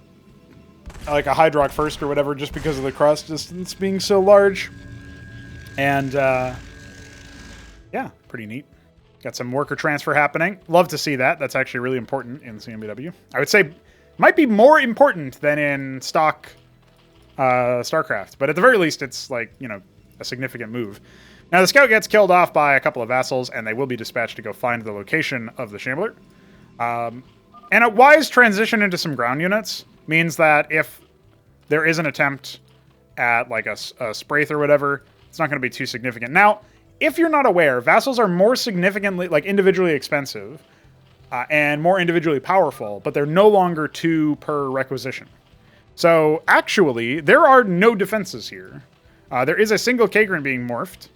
like, a Hydrock first or whatever, just because of the cross distance being so large. And, Yeah, pretty neat. Got some worker transfer happening. Love to see that. That's actually really important in CMBW. I would say might be more important than in stock Starcraft, but at the very least, it's like, you know, a significant move. Now, the scout gets killed off by a couple of vassals, and they will be dispatched to go find the location of the Shambler. And a wise transition into some ground units means that if there is an attempt at like a Spraith or whatever, it's not going to be too significant. Now, if you're not aware, vassals are more significantly, like individually expensive and more individually powerful, but they're no longer 2 per requisition. So actually, there are no defenses here. There is a single Kagran being morphed,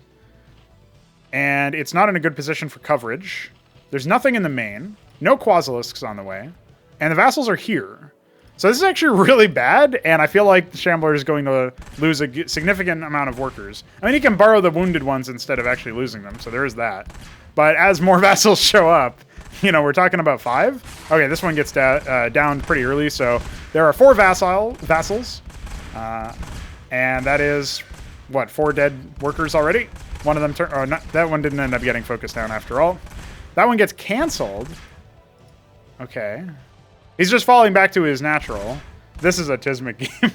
and it's not in a good position for coverage. There's nothing in the main. No Quasilisks on the way. And the vassals are here. So this is actually really bad, and I feel like the Shambler is going to lose a significant amount of workers. I mean, he can borrow the wounded ones instead of actually losing them, so there is that. But as more vassals show up, you know, we're talking about 5. Okay, this one gets down pretty early, so there are 4 vassals. And that is, what, 4 dead workers already? One of them, that one didn't end up getting focused down after all. That one gets canceled. Okay. He's just falling back to his natural. This is a Tismic game.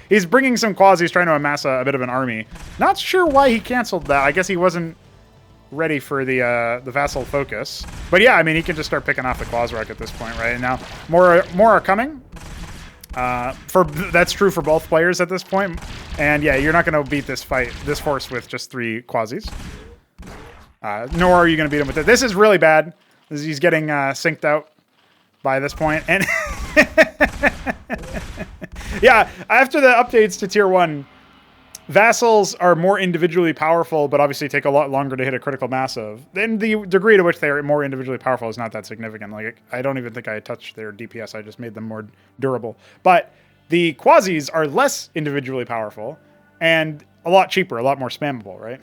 He's bringing some quasis, trying to amass a bit of an army. Not sure why he canceled that. I guess he wasn't ready for the vassal focus. But yeah, I mean, he can just start picking off the Quasrock at this point, right? Now, more are coming. That's true for both players at this point. And yeah, you're not going to beat this force with just 3 quasis. Nor are you going to beat him with it. This is really bad. He's getting synced out by this point. And yeah, after the updates to Tier 1, vassals are more individually powerful, but obviously take a lot longer to hit a critical mass of. And the degree to which they are more individually powerful is not that significant. Like, I don't even think I touched their DPS. I just made them more durable. But the quasis are less individually powerful and a lot cheaper, a lot more spammable, right?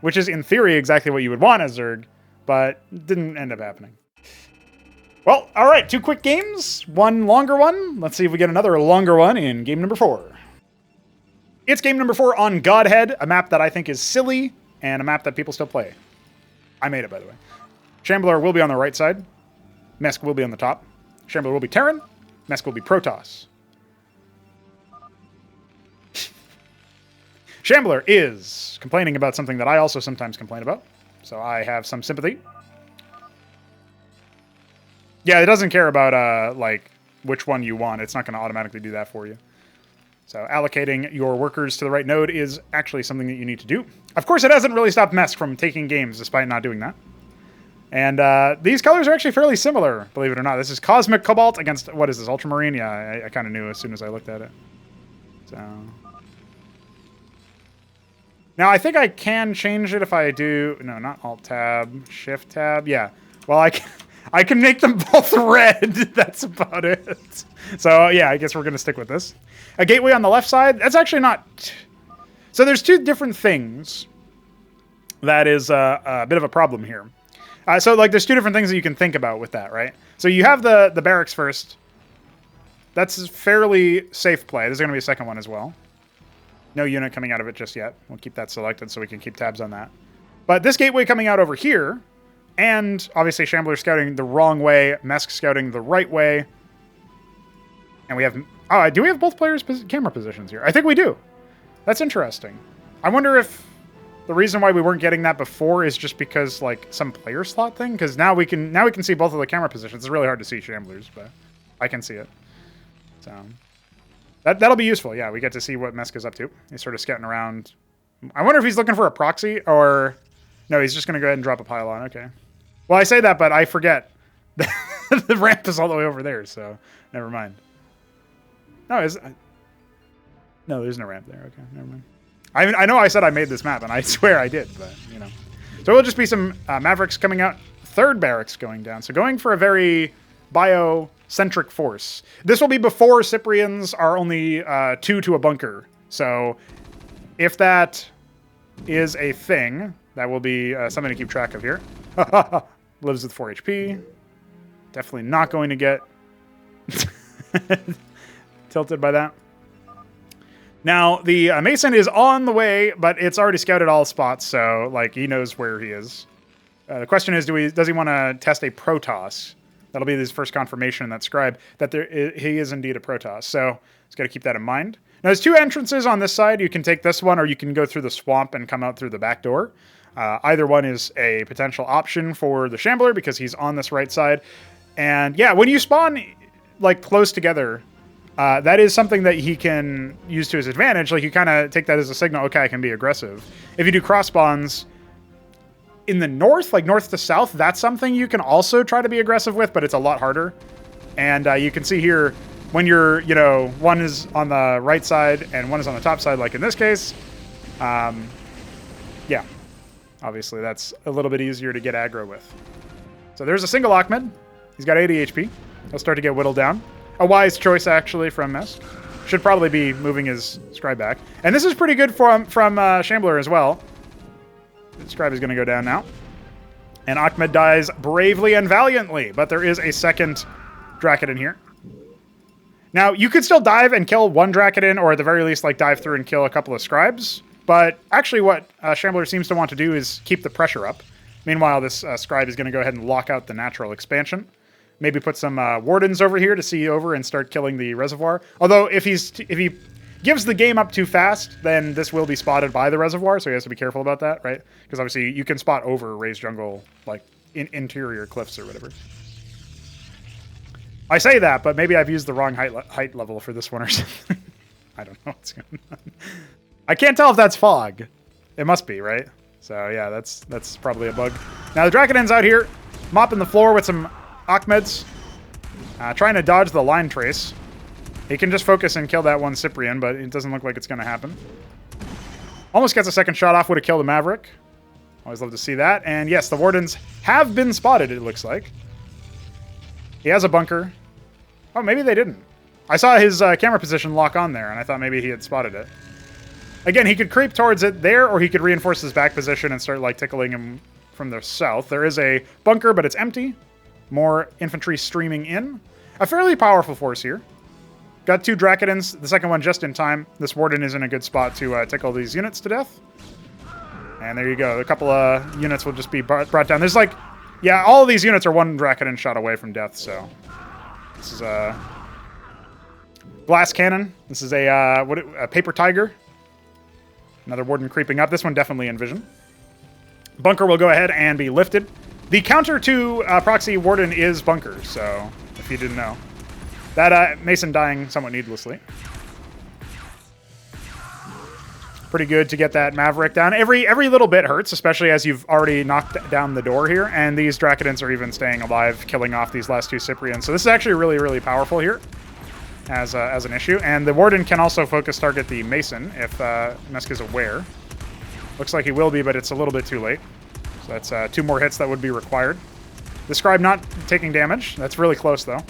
Which is, in theory, exactly what you would want as Zerg, but didn't end up happening. Well, all right, 2 quick games, 1 longer one. Let's see if we get another longer one in game number 4. It's game number 4 on Godhead, a map that I think is silly and a map that people still play. I made it, by the way. Shambler will be on the right side. Mesk will be on the top. Shambler will be Terran. Mesk will be Protoss. Shambler is complaining about something that I also sometimes complain about, so I have some sympathy. Yeah, it doesn't care about like which one you want. It's not going to automatically do that for you. So allocating your workers to the right node is actually something that you need to do. Of course, it hasn't really stopped Mesk from taking games despite not doing that. And these colors are actually fairly similar, believe it or not. This is Cosmic Cobalt against, what is this, Ultramarine? Yeah, I kind of knew as soon as I looked at it. So now I think I can change it if I do, no, not Alt-Tab, Shift-Tab. Yeah, well, I can make them both red. That's about it. So yeah, I guess we're going to stick with this. A gateway on the left side. That's actually not... So there's 2 different things that is a bit of a problem here. So like there's 2 different things that you can think about with that, right? So you have the barracks first. That's a fairly safe play. There's going to be a second one as well. No unit coming out of it just yet. We'll keep that selected so we can keep tabs on that. But this gateway coming out over here, and obviously Shambler scouting the wrong way, Mesk scouting the right way. And we have... Oh, do we have both players' camera positions here? I think we do. That's interesting. I wonder if the reason why we weren't getting that before is just because, like, some player slot thing? Because now we can see both of the camera positions. It's really hard to see Shamblers, but I can see it. So that'll be useful. Yeah, we get to see what Mesk is up to. He's sort of scouting around. I wonder if he's looking for a proxy or... No, he's just going to go ahead and drop a pylon. Okay. Well, I say that, but I forget. The ramp is all the way over there, so never mind. No, no, there's no ramp there. Okay, never mind. I know I said I made this map, and I swear I did, but, you know. So it'll just be some Mavericks coming out. 3rd barracks going down. So going for a very bio-centric force. This will be before Cyprians are only 2 to a bunker. So if that is a thing, that will be something to keep track of here. Lives with 4 HP. Definitely not going to get tilted by that. Now, the Mason is on the way, but it's already scouted all spots, so, like, he knows where he is. The question is, does he want to test a Protoss? That'll be his first confirmation in that scribe that he is indeed a Protoss. So he's got to keep that in mind. Now, there's two entrances on this side. You can take this one, or you can go through the swamp and come out through the back door. Either one is a potential option for the Shambler because he's on this right side. And yeah, when you spawn like close together, that is something that he can use to his advantage. Like you kind of take that as a signal, okay, I can be aggressive. If you do cross spawns in the north, like north to south, that's something you can also try to be aggressive with, but it's a lot harder. And you can see here, when you're, one is on the right side and one is on the top side, like in this case, yeah, obviously that's a little bit easier to get aggro with. So there's a single Ahmed. He's got 80 HP. He'll start to get whittled down. A wise choice, actually, from Mesk. Should probably be moving his scribe back. And this is pretty good from Shambler as well. The scribe is going to go down now. And Ahmed dies bravely and valiantly, but there is a second Drakon here. Now, you could still dive and kill one Drakon, or at the very least, like dive through and kill a couple of scribes. But actually what Shambler seems to want to do is keep the pressure up. Meanwhile, this scribe is going to go ahead and lock out the natural expansion. Maybe put some wardens over here to see over and start killing the reservoir. Although if he gives the game up too fast, then this will be spotted by the reservoir, so he has to be careful about that, right? Because obviously you can spot over raised jungle, like in interior cliffs or whatever. I say that, but maybe I've used the wrong height level for this one or something. I don't know what's going on. I can't tell if that's fog. It must be, right? So yeah, that's probably a bug. Now the Drakon's out here, mopping the floor with some Ahmeds, trying to dodge the line trace. He can just focus and kill that one Cyprian, but it doesn't look like it's going to happen. Almost gets a second shot off, would have killed a Maverick. Always love to see that. And yes, the Wardens have been spotted, it looks like. He has a bunker. Oh, maybe they didn't. I saw his camera position lock on there, and I thought maybe he had spotted it. Again, he could creep towards it there, or he could reinforce his back position and start like tickling him from the south. There is a bunker, but it's empty. More infantry streaming in. A fairly powerful force here. Got two Drakonins, the second one just in time. This Warden is in a good spot to tickle these units to death. And there you go. A couple of units will just be brought down. There's like, yeah, all of these units are one Drakonin shot away from death, so. This is a blast cannon. This is a paper tiger. Another Warden creeping up. This one definitely in vision. Bunker will go ahead and be lifted. The counter to proxy Warden is bunker, so if you didn't know. That Mason dying somewhat needlessly. Pretty good to get that Maverick down. Every little bit hurts, especially as you've already knocked down the door here, and these Drakonins are even staying alive, killing off these last two Cyprians. So this is actually really, really powerful here as an issue. And the Warden can also focus target the Mason if Mesk is aware. Looks like he will be, but it's a little bit too late. So that's 2 more hits that would be required. The Scribe not taking damage. That's really close, though.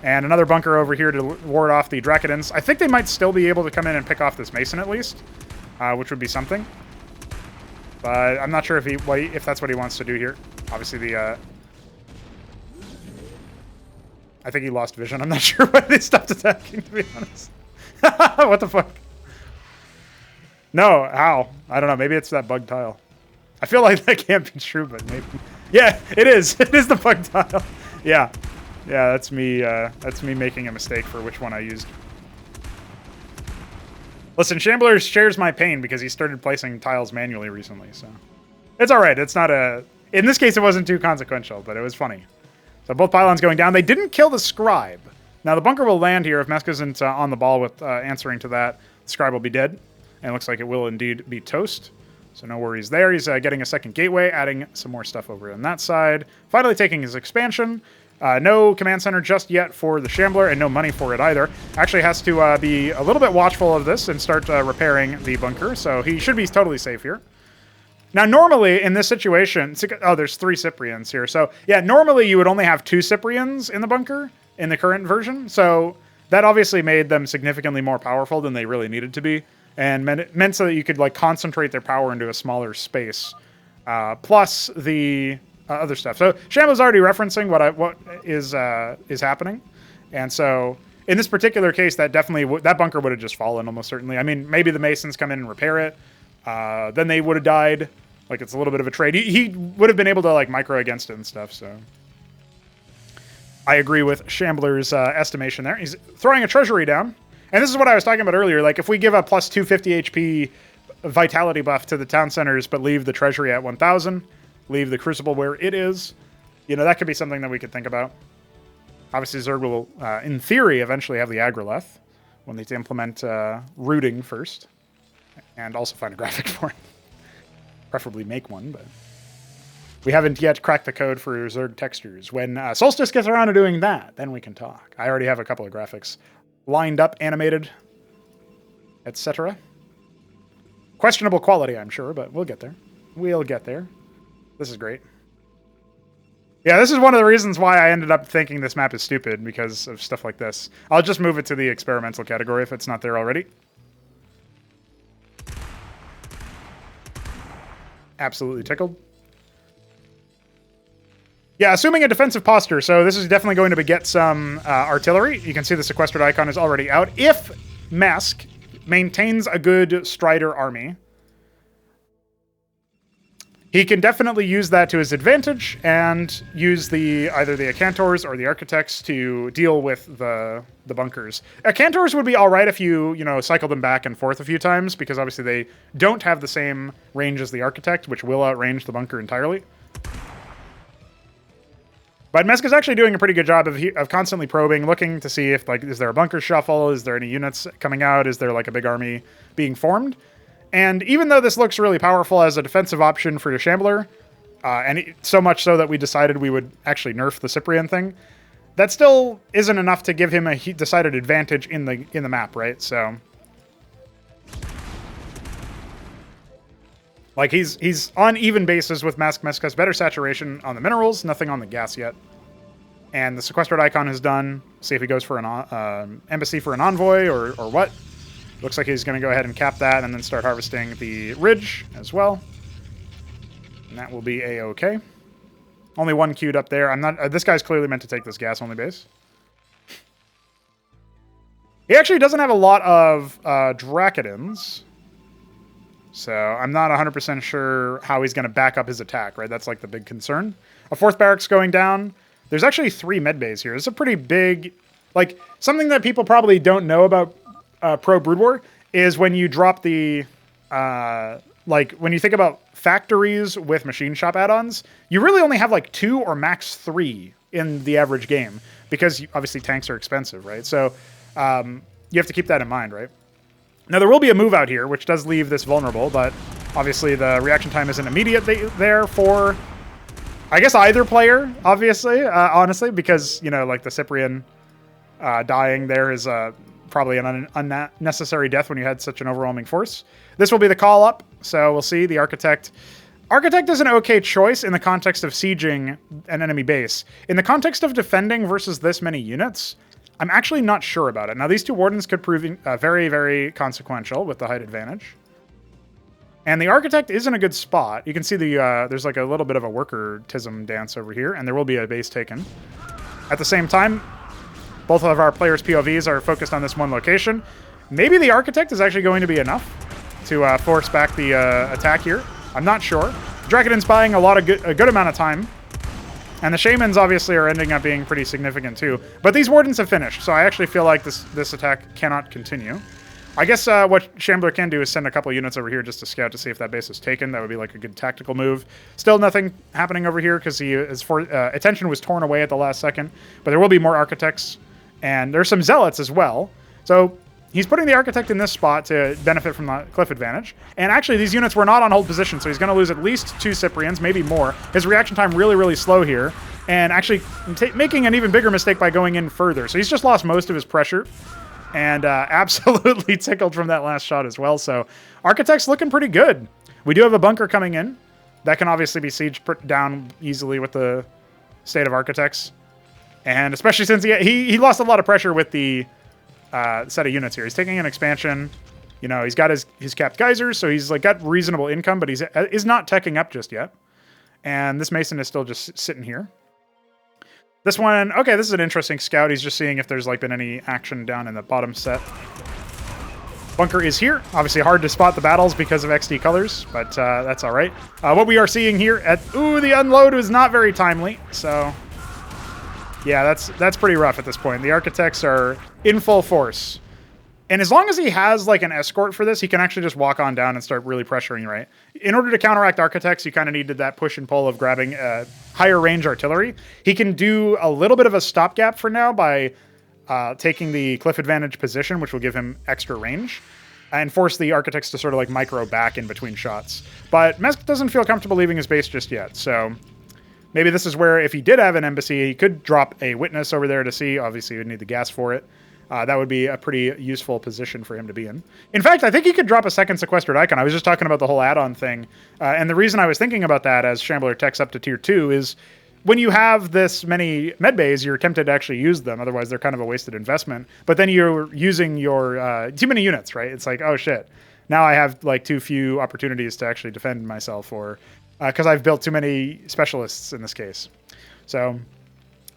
And another bunker over here to ward off the Drakonins. I think they might still be able to come in and pick off this Mason at least, which would be something. But I'm not sure if that's what he wants to do here. Obviously, I think he lost vision. I'm not sure why they stopped attacking, to be honest. What the fuck? No, how? I don't know. Maybe it's that bug tile. I feel like that can't be true, but maybe. Yeah, it is. It is the bug tile. Yeah. Yeah, that's me making a mistake for which one I used. Listen, Shambler shares my pain because he started placing tiles manually recently, so. It's alright. It's not a... In this case, it wasn't too consequential, but it was funny. So both pylons going down. They didn't kill the Scribe. Now, the bunker will land here. If Mesk isn't on the ball with answering to that, the Scribe will be dead. And it looks like it will indeed be toast. So no worries there. He's getting a second gateway, adding some more stuff over on that side. Finally taking his expansion. No command center just yet for the Shambler, and no money for it either. Actually has to be a little bit watchful of this and start repairing the bunker, so he should be totally safe here. Now, normally in this situation... Oh, there's 3 Cyprians here. So, yeah, normally you would only have 2 Cyprians in the bunker in the current version, so that obviously made them significantly more powerful than they really needed to be, and meant so that you could like concentrate their power into a smaller space, plus the... other stuff. So Shambler's already referencing what is happening, and so in this particular case, that definitely that bunker would have just fallen almost certainly. I mean, maybe the Masons come in and repair it, then they would have died. Like, it's a little bit of a trade. He would have been able to, like, micro against it and stuff, so... I agree with Shambler's estimation there. He's throwing a treasury down. And this is what I was talking about earlier. Like, if we give a plus 250 HP vitality buff to the town centers, but leave the treasury at 1,000, leave the crucible where it is, you know, that could be something that we could think about. Obviously, Zerg will, in theory, eventually have the agrolith. We'll need to implement rooting first. And also find a graphic for it. Preferably make one, but... We haven't yet cracked the code for Zerg textures. When Solstice gets around to doing that, then we can talk. I already have a couple of graphics lined up, animated, etc. Questionable quality, I'm sure, but we'll get there. We'll get there. This is great. Yeah, this is one of the reasons why I ended up thinking this map is stupid, because of stuff like this. I'll just move it to the experimental category if it's not there already. Absolutely tickled. Yeah, assuming a defensive posture, so this is definitely going to beget some artillery. You can see the sequestered icon is already out. If Mesk maintains a good Strider army, he can definitely use that to his advantage and use either the Acantors or the Architects to deal with the bunkers. Acantors would be all right if you cycle them back and forth a few times, because obviously they don't have the same range as the Architect, which will outrange the bunker entirely. But Mesk is actually doing a pretty good job of constantly probing, looking to see if, like, is there a bunker shuffle? Is there any units coming out? Is there, like, a big army being formed? And even though this looks really powerful as a defensive option for TheShambler, and so much so that we decided we would actually nerf the Cyprian thing, that still isn't enough to give him a decided advantage in the map, right? So... Like, he's on even basis with Mesk. Mesk has better saturation on the minerals, nothing on the gas yet. And the sequestered icon is done. See if he goes for an embassy for an envoy or what. Looks like he's going to go ahead and cap that and then start harvesting the ridge as well. And that will be a-okay. Only one queued up there. I'm not. This guy's clearly meant to take this gas-only base. He actually doesn't have a lot of Dracodins. So I'm not 100% sure how he's going to back up his attack, right? That's like the big concern. A fourth barracks going down. There's actually 3 med bays here. It's a pretty big, like, something that people probably don't know about Pro Brood War is when you drop the, like, when you think about factories with machine shop add-ons, you really only have like 2 or max 3 in the average game, because obviously tanks are expensive, right? So you have to keep that in mind, right? Now, there will be a move out here, which does leave this vulnerable, but obviously the reaction time isn't immediate there for, I guess, either player, obviously, honestly, because, like the Cyprian dying there is probably an unnecessary death when you had such an overwhelming force. This will be the call-up, so we'll see. The Architect. Architect is an okay choice in the context of sieging an enemy base. In the context of defending versus this many units, I'm actually not sure about it. Now, these 2 Wardens could prove very, very consequential with the height advantage. And the Architect is in a good spot. You can see there's like a little bit of a worker-tism dance over here, and there will be a base taken. At the same time, both of our players' POVs are focused on this one location. Maybe the Architect is actually going to be enough to force back the attack here. I'm not sure. Dracodin's buying a good amount of time. And the Shamans obviously are ending up being pretty significant too. But these Wardens have finished, so I actually feel like this attack cannot continue. I guess what Shambler can do is send a couple units over here just to scout to see if that base is taken. That would be like a good tactical move. Still nothing happening over here because his attention was torn away at the last second. But there will be more Architects, and there's some Zealots as well. So he's putting the Architect in this spot to benefit from the cliff advantage. And actually, these units were not on hold position, so he's going to lose at least 2 Cyprians, maybe more. His reaction time really, really slow here, and actually making an even bigger mistake by going in further. So he's just lost most of his pressure, and absolutely tickled from that last shot as well. So Architect's looking pretty good. We do have a bunker coming in. That can obviously be sieged down easily with the state of Architects. And especially since he lost a lot of pressure with the set of units here. He's taking an expansion. He's got his capped geysers, so he's like got reasonable income, but is not teching up just yet. And this Mason is still just sitting here. This one, okay, this is an interesting scout. He's just seeing if there's like been any action down in the bottom set. Bunker is here. Obviously hard to spot the battles because of XD colors, but that's all right. What we are seeing here at... Ooh, the unload was not very timely, so... Yeah, that's pretty rough at this point. The architects are in full force. And as long as he has like an escort for this, he can actually just walk on down and start really pressuring, right? In order to counteract architects, you kind of needed that push and pull of grabbing higher range artillery. He can do a little bit of a stopgap for now by taking the cliff advantage position, which will give him extra range, and force the architects to sort of like micro back in between shots. But Mesk doesn't feel comfortable leaving his base just yet, so maybe this is where if he did have an embassy, he could drop a witness over there to see. Obviously, he would need the gas for it. That would be a pretty useful position for him to be in. In fact, I think he could drop a second sequestered icon. I was just talking about the whole add-on thing. And the reason I was thinking about that as Shambler techs up to tier 2 is when you have this many med bays, you're tempted to actually use them. Otherwise, they're kind of a wasted investment. But then you're using your too many units, right? It's like, oh shit. Now I have like too few opportunities to actually defend myself, or because I've built too many specialists in this case. So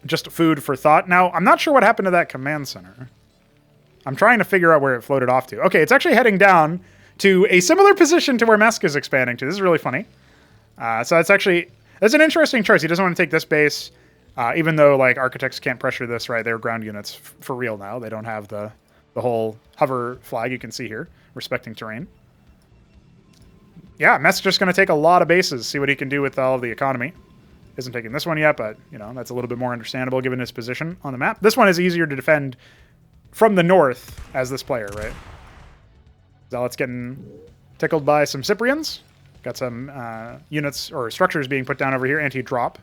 just food for thought. Now, I'm not sure what happened to that command center. I'm trying to figure out where it floated off to. Okay, it's actually heading down to a similar position to where Mesk is expanding to. This is really funny. So that's an interesting choice. He doesn't want to take this base, even though like architects can't pressure this, right? They're ground units for real now. They don't have the whole hover flag you can see here, respecting terrain. Yeah, Mesk's just going to take a lot of bases, see what he can do with all of the economy. Isn't taking this one yet, but you know that's a little bit more understandable given his position on the map. This one is easier to defend from the north as this player, right? Zealot's getting tickled by some Cyprians. Got some units or structures being put down over here, anti-drop.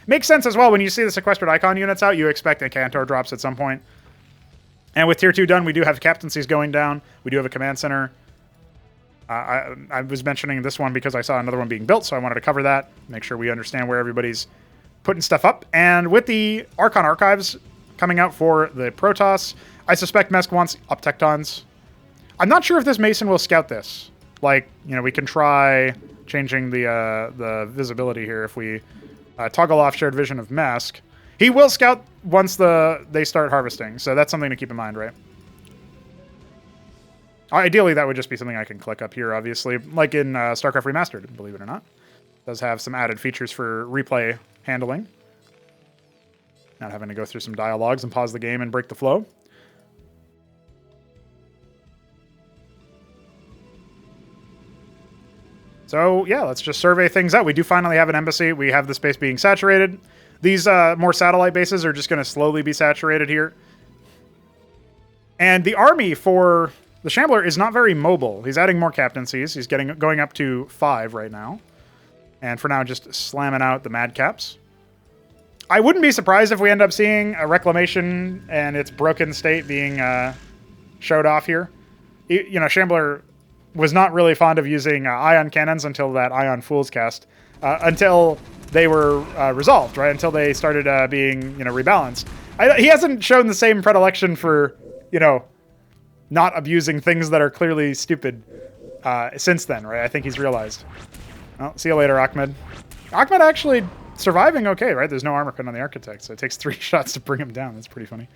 Makes sense as well when you see the sequestered icon units out, you expect a Cantor drops at some point. And with tier 2 done, we do have captaincies going down. We do have a command center. I was mentioning this one because I saw another one being built, so I wanted to cover that, make sure we understand where everybody's putting stuff up. And with the Archon Archives coming out for the Protoss, I suspect Mesk wants up tectons. I'm not sure if this Mason will scout this. Like, you know, we can try changing the visibility here if we toggle off shared vision of Mesk. He will scout once they start harvesting, so that's something to keep in mind, right? Ideally, that would just be something I can click up here, obviously, like in Starcraft Remastered, believe it or not. It does have some added features for replay handling. Not having to go through some dialogues and pause the game and break the flow. So, yeah, let's just survey things out. We do finally have an embassy. We have the space being saturated. These more satellite bases are just going to slowly be saturated here. And the army for the Shambler is not very mobile. He's adding more captaincies. He's going up to 5 right now. And for now, just slamming out the madcaps. I wouldn't be surprised if we end up seeing a reclamation and its broken state being showed off here. You know, Shambler was not really fond of using ion cannons until that ion fool's cast, until they were resolved, right? Until they started being, you know, rebalanced. He hasn't shown the same predilection for, you know, not abusing things that are clearly stupid since then, right? I think he's realized. Well, see you later, Ahmed. Ahmed actually surviving okay, right? There's no armor pin on the architect, so it takes 3 shots to bring him down. That's pretty funny.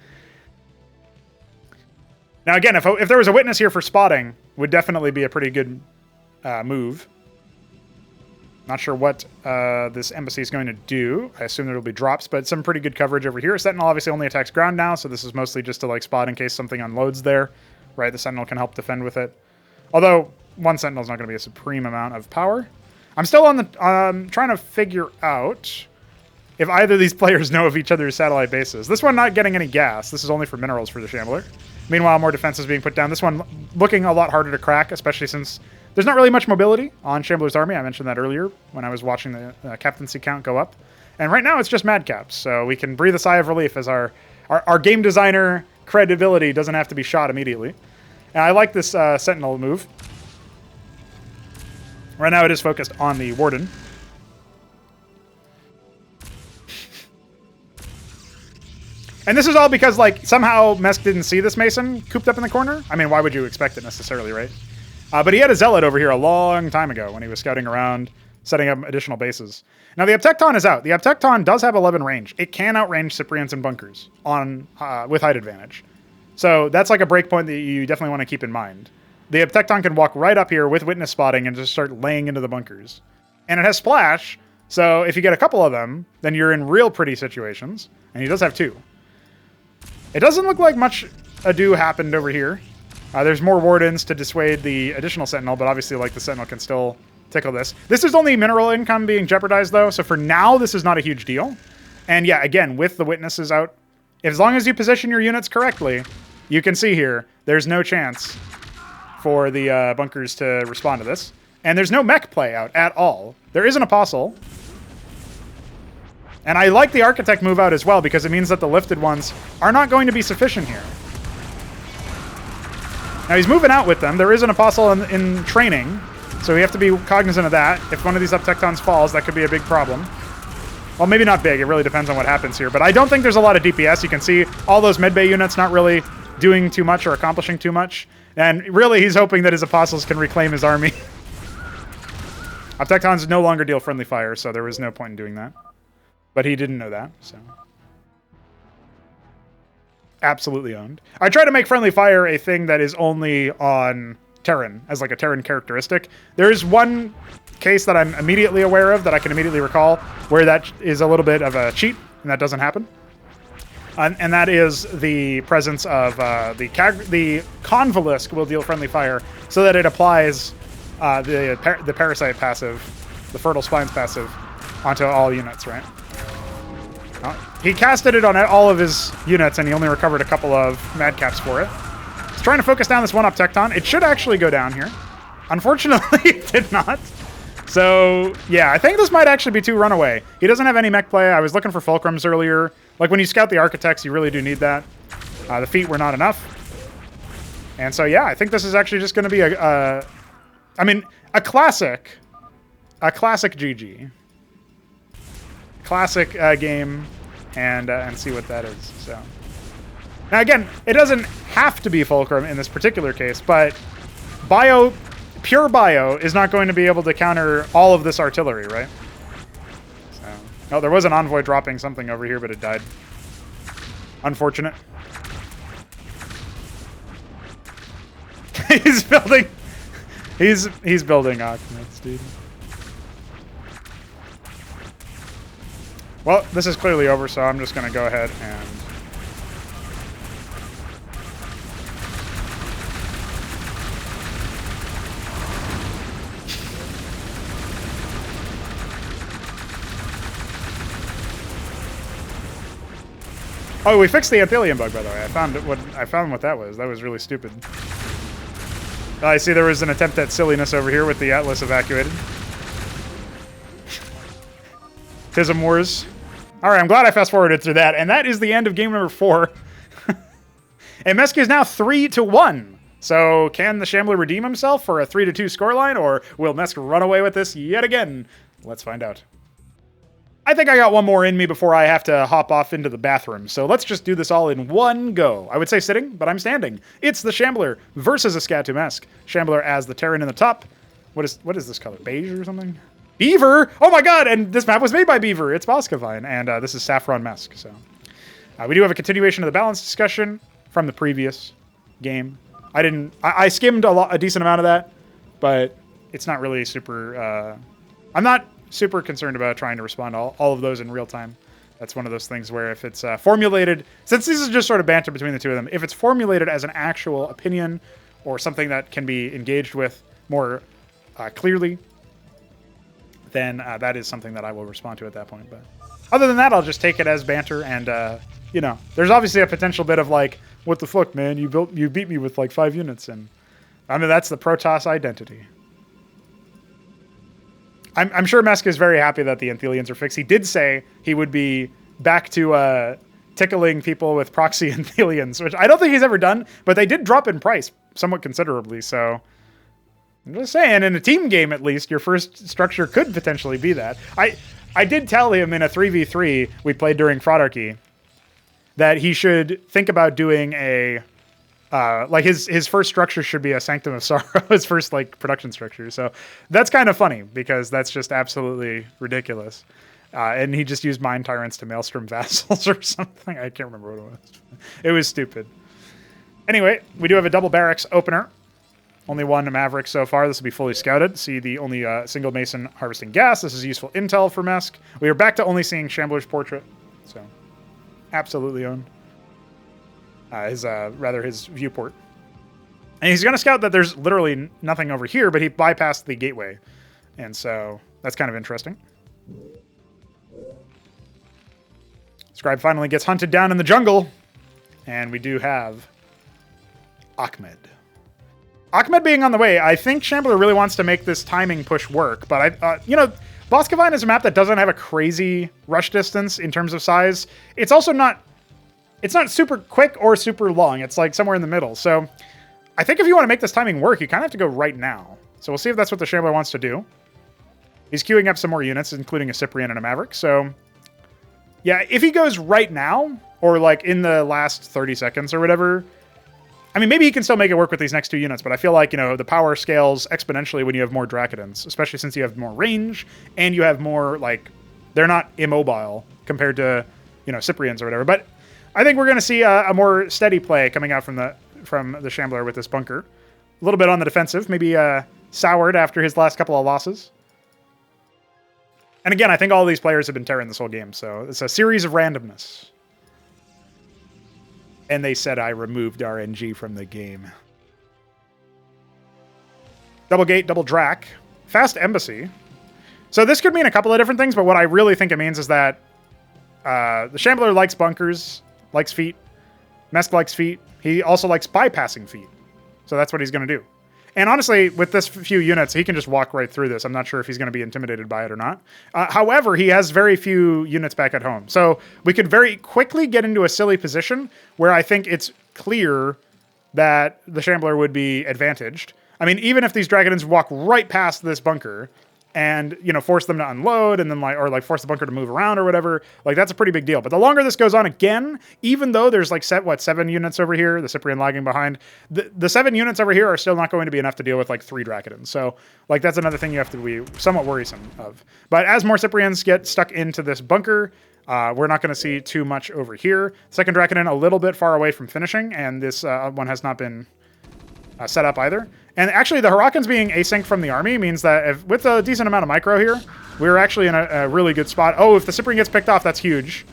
Now, again, if there was a witness here for spotting, would definitely be a pretty good move. Not sure what this embassy is going to do. I assume there will be drops, but some pretty good coverage over here. Sentinel obviously only attacks ground now, so this is mostly just to like spot in case something unloads there, right? The Sentinel can help defend with it. Although one Sentinel is not going to be a supreme amount of power. I'm still on the trying to figure out if either of these players know of each other's satellite bases. This one not getting any gas. This is only for minerals for the Shambler. Meanwhile, more defense is being put down. This one looking a lot harder to crack, especially since there's not really much mobility on Shambler's army. I mentioned that earlier when I was watching the captaincy count go up. And right now it's just madcaps, so we can breathe a sigh of relief as our game designer credibility doesn't have to be shot immediately. And I like this Sentinel move. Right now it is focused on the Warden. And this is all because, like, somehow Mesk didn't see this Mason cooped up in the corner. I mean, why would you expect it necessarily, right? But he had a Zealot over here a long time ago when he was scouting around, setting up additional bases. Now, the Uptecton is out. The Uptecton does have 11 range. It can outrange Cyprians and bunkers on with height advantage. So that's like a breakpoint that you definitely want to keep in mind. the Tecton can walk right up here with witness spotting and just start laying into the bunkers. And it has splash, so if you get a couple of them, then you're in real pretty situations. And he does have 2. It doesn't look like much ado happened over here. There's more wardens to dissuade the additional sentinel, but obviously like the sentinel can still tickle this. This is only mineral income being jeopardized though, so for now this is not a huge deal. And yeah, again, with the witnesses out, as long as you position your units correctly, you can see here, there's no chance for the bunkers to respond to this. And there's no mech play out at all. There is an apostle. And I like the architect move out as well because it means that the lifted ones are not going to be sufficient here. Now he's moving out with them. There is an apostle in training, so we have to be cognizant of that. If one of these Uptectons falls, that could be a big problem. Well, maybe not big. It really depends on what happens here. But I don't think there's a lot of DPS. You can see all those medbay units not really doing too much or accomplishing too much. And really, he's hoping that his apostles can reclaim his army. Uptectons no longer deal friendly fire, so there was no point in doing that. But he didn't know that, so... Absolutely owned. I try to make friendly fire a thing that is only on Terran, as like a Terran characteristic. There is one case that I'm immediately aware of, that I can immediately recall, where that is a little bit of a cheat, and that doesn't happen. And that is the presence of the Convolesque will deal friendly fire, so that it applies the Parasite passive, the Fertile Spines passive, onto all units, right? He casted it on all of his units, and he only recovered a couple of madcaps for it. He's trying to focus down this one up Tecton. It should actually go down here. Unfortunately, it did not. So, yeah, I think this might actually be 2 runaway. He doesn't have any mech play. I was looking for fulcrums earlier. Like, when you scout the architects, you really do need that. The feet were not enough. And so, yeah, I think this is actually just going to be a classic GG. Classic game, and see what that is. So now again, it doesn't have to be fulcrum in this particular case, but pure bio is not going to be able to counter all of this artillery, right? So, oh, there was an envoy dropping something over here, but it died. Unfortunate. He's building Achmeds, dude. Well, this is clearly over, so I'm just going to go ahead and... Oh, we fixed the Anthelium bug, by the way. I found what that was. That was really stupid. I see there was an attempt at silliness over here with the Atlas evacuated. Tism Wars. All right, I'm glad I fast-forwarded through that, and that is the end of game number 4. And Mesk is now 3-1. So can the Shambler redeem himself for a 3-2 scoreline, or will Mesk run away with this yet again? Let's find out. I think I got one more in me before I have to hop off into the bathroom, so let's just do this all in one go. I would say sitting, but I'm standing. It's the Shambler versus IskatuMesk. Shambler as the Terran in the top. What is this color? Beige or something? Beaver! Oh my god! And this map was made by Beaver. It's Boscovine. And this is Saffron Mesk. So we do have a continuation of the balance discussion from the previous game. I skimmed a decent amount of that, but it's not really super... I'm not super concerned about trying to respond to all of those in real time. That's one of those things where if it's formulated... Since this is just sort of banter between the two of them, if it's formulated as an actual opinion or something that can be engaged with more clearly, then that is something that I will respond to at that point. But other than that, I'll just take it as banter, and you know, there's obviously a potential bit of like, what the fuck, man? You beat me with like 5 units, and I mean that's the Protoss identity. I'm sure Mesk is very happy that the Anthelians are fixed. He did say he would be back to tickling people with proxy Anthelians, which I don't think he's ever done, but they did drop in price somewhat considerably, so I'm just saying, in a team game at least, your first structure could potentially be that. I did tell him in a 3v3 we played during Fraudarchy that he should think about doing a like his first structure should be a Sanctum of Sorrow, his first like production structure. So that's kind of funny because that's just absolutely ridiculous. And he just used Mind Tyrants to Maelstrom Vassals or something. I can't remember what it was. It was stupid. Anyway, we do have a double barracks opener. Only one Maverick so far. This will be fully scouted. See the only single Mason harvesting gas. This is useful intel for Mesk. We are back to only seeing Shambler's portrait. So, absolutely owned. His viewport. And he's going to scout that there's literally nothing over here, but he bypassed the gateway. And so, that's kind of interesting. Scribe finally gets hunted down in the jungle. And we do have Ahmed. Ahmed being on the way, I think Shambler really wants to make this timing push work, but Boscovine is a map that doesn't have a crazy rush distance in terms of size. It's also not super quick or super long. It's like somewhere in the middle. So I think if you want to make this timing work, you kind of have to go right now. So we'll see if that's what the Shambler wants to do. He's queuing up some more units, including a Cyprian and a Maverick. So yeah, if he goes right now, or like in the last 30 seconds or whatever, I mean, maybe he can still make it work with these next two units, but I feel like, the power scales exponentially when you have more Dracodons, especially since you have more range and you have more, like, they're not immobile compared to, Cyprians or whatever. But I think we're going to see a more steady play coming out from the Shambler with this bunker. A little bit on the defensive, maybe soured after his last couple of losses. And again, I think all these players have been tearing this whole game, so it's a series of randomness. And they said I removed RNG from the game. Double gate, double drac. Fast embassy. So this could mean a couple of different things, but what I really think it means is that the Shambler likes bunkers, likes feet. Mesk likes feet. He also likes bypassing feet. So that's what he's going to do. And honestly, with this few units, he can just walk right through this. I'm not sure if he's going to be intimidated by it or not. However, he has very few units back at home. So we could very quickly get into a silly position where I think it's clear that the Shambler would be advantaged. I mean, even if these Dragons walk right past this bunker and, force them to unload and then force the bunker to move around or whatever, like that's a pretty big deal. But the longer this goes on, again, even though there's like 7 units over here, the Cyprian lagging behind, the 7 units over here are still not going to be enough to deal with like 3 Dracodons. So like that's another thing you have to be somewhat worrisome of. But as more Cyprians get stuck into this bunker, we're not going to see too much over here. Second Dracodon a little bit far away from finishing, and this one has not been set up either. And actually, the Hurricanes being async from the army means that with a decent amount of micro here, we're actually in a really good spot. Oh, if the Cyprian gets picked off, that's huge.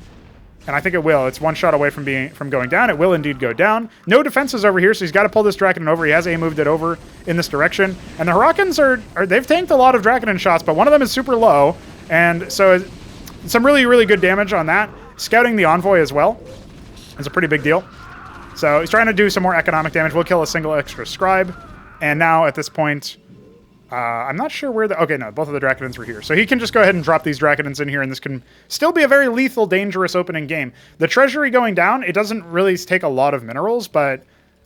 And I think it will. It's one shot away from going down. It will indeed go down. No defenses over here, so he's got to pull this Dracodon over. He has A-moved it over in this direction. And the Hurricanes they've tanked a lot of Dracodon shots, but one of them is super low. And so some really, really good damage on that. Scouting the Envoy as well is a pretty big deal. So he's trying to do some more economic damage. We'll kill a single extra Scribe. And now, at this point, I'm not sure where okay, no, both of the Dracodons were here. So he can just go ahead and drop these Dracodons in here, and this can still be a very lethal, dangerous opening game. The Treasury going down, it doesn't really take a lot of minerals, but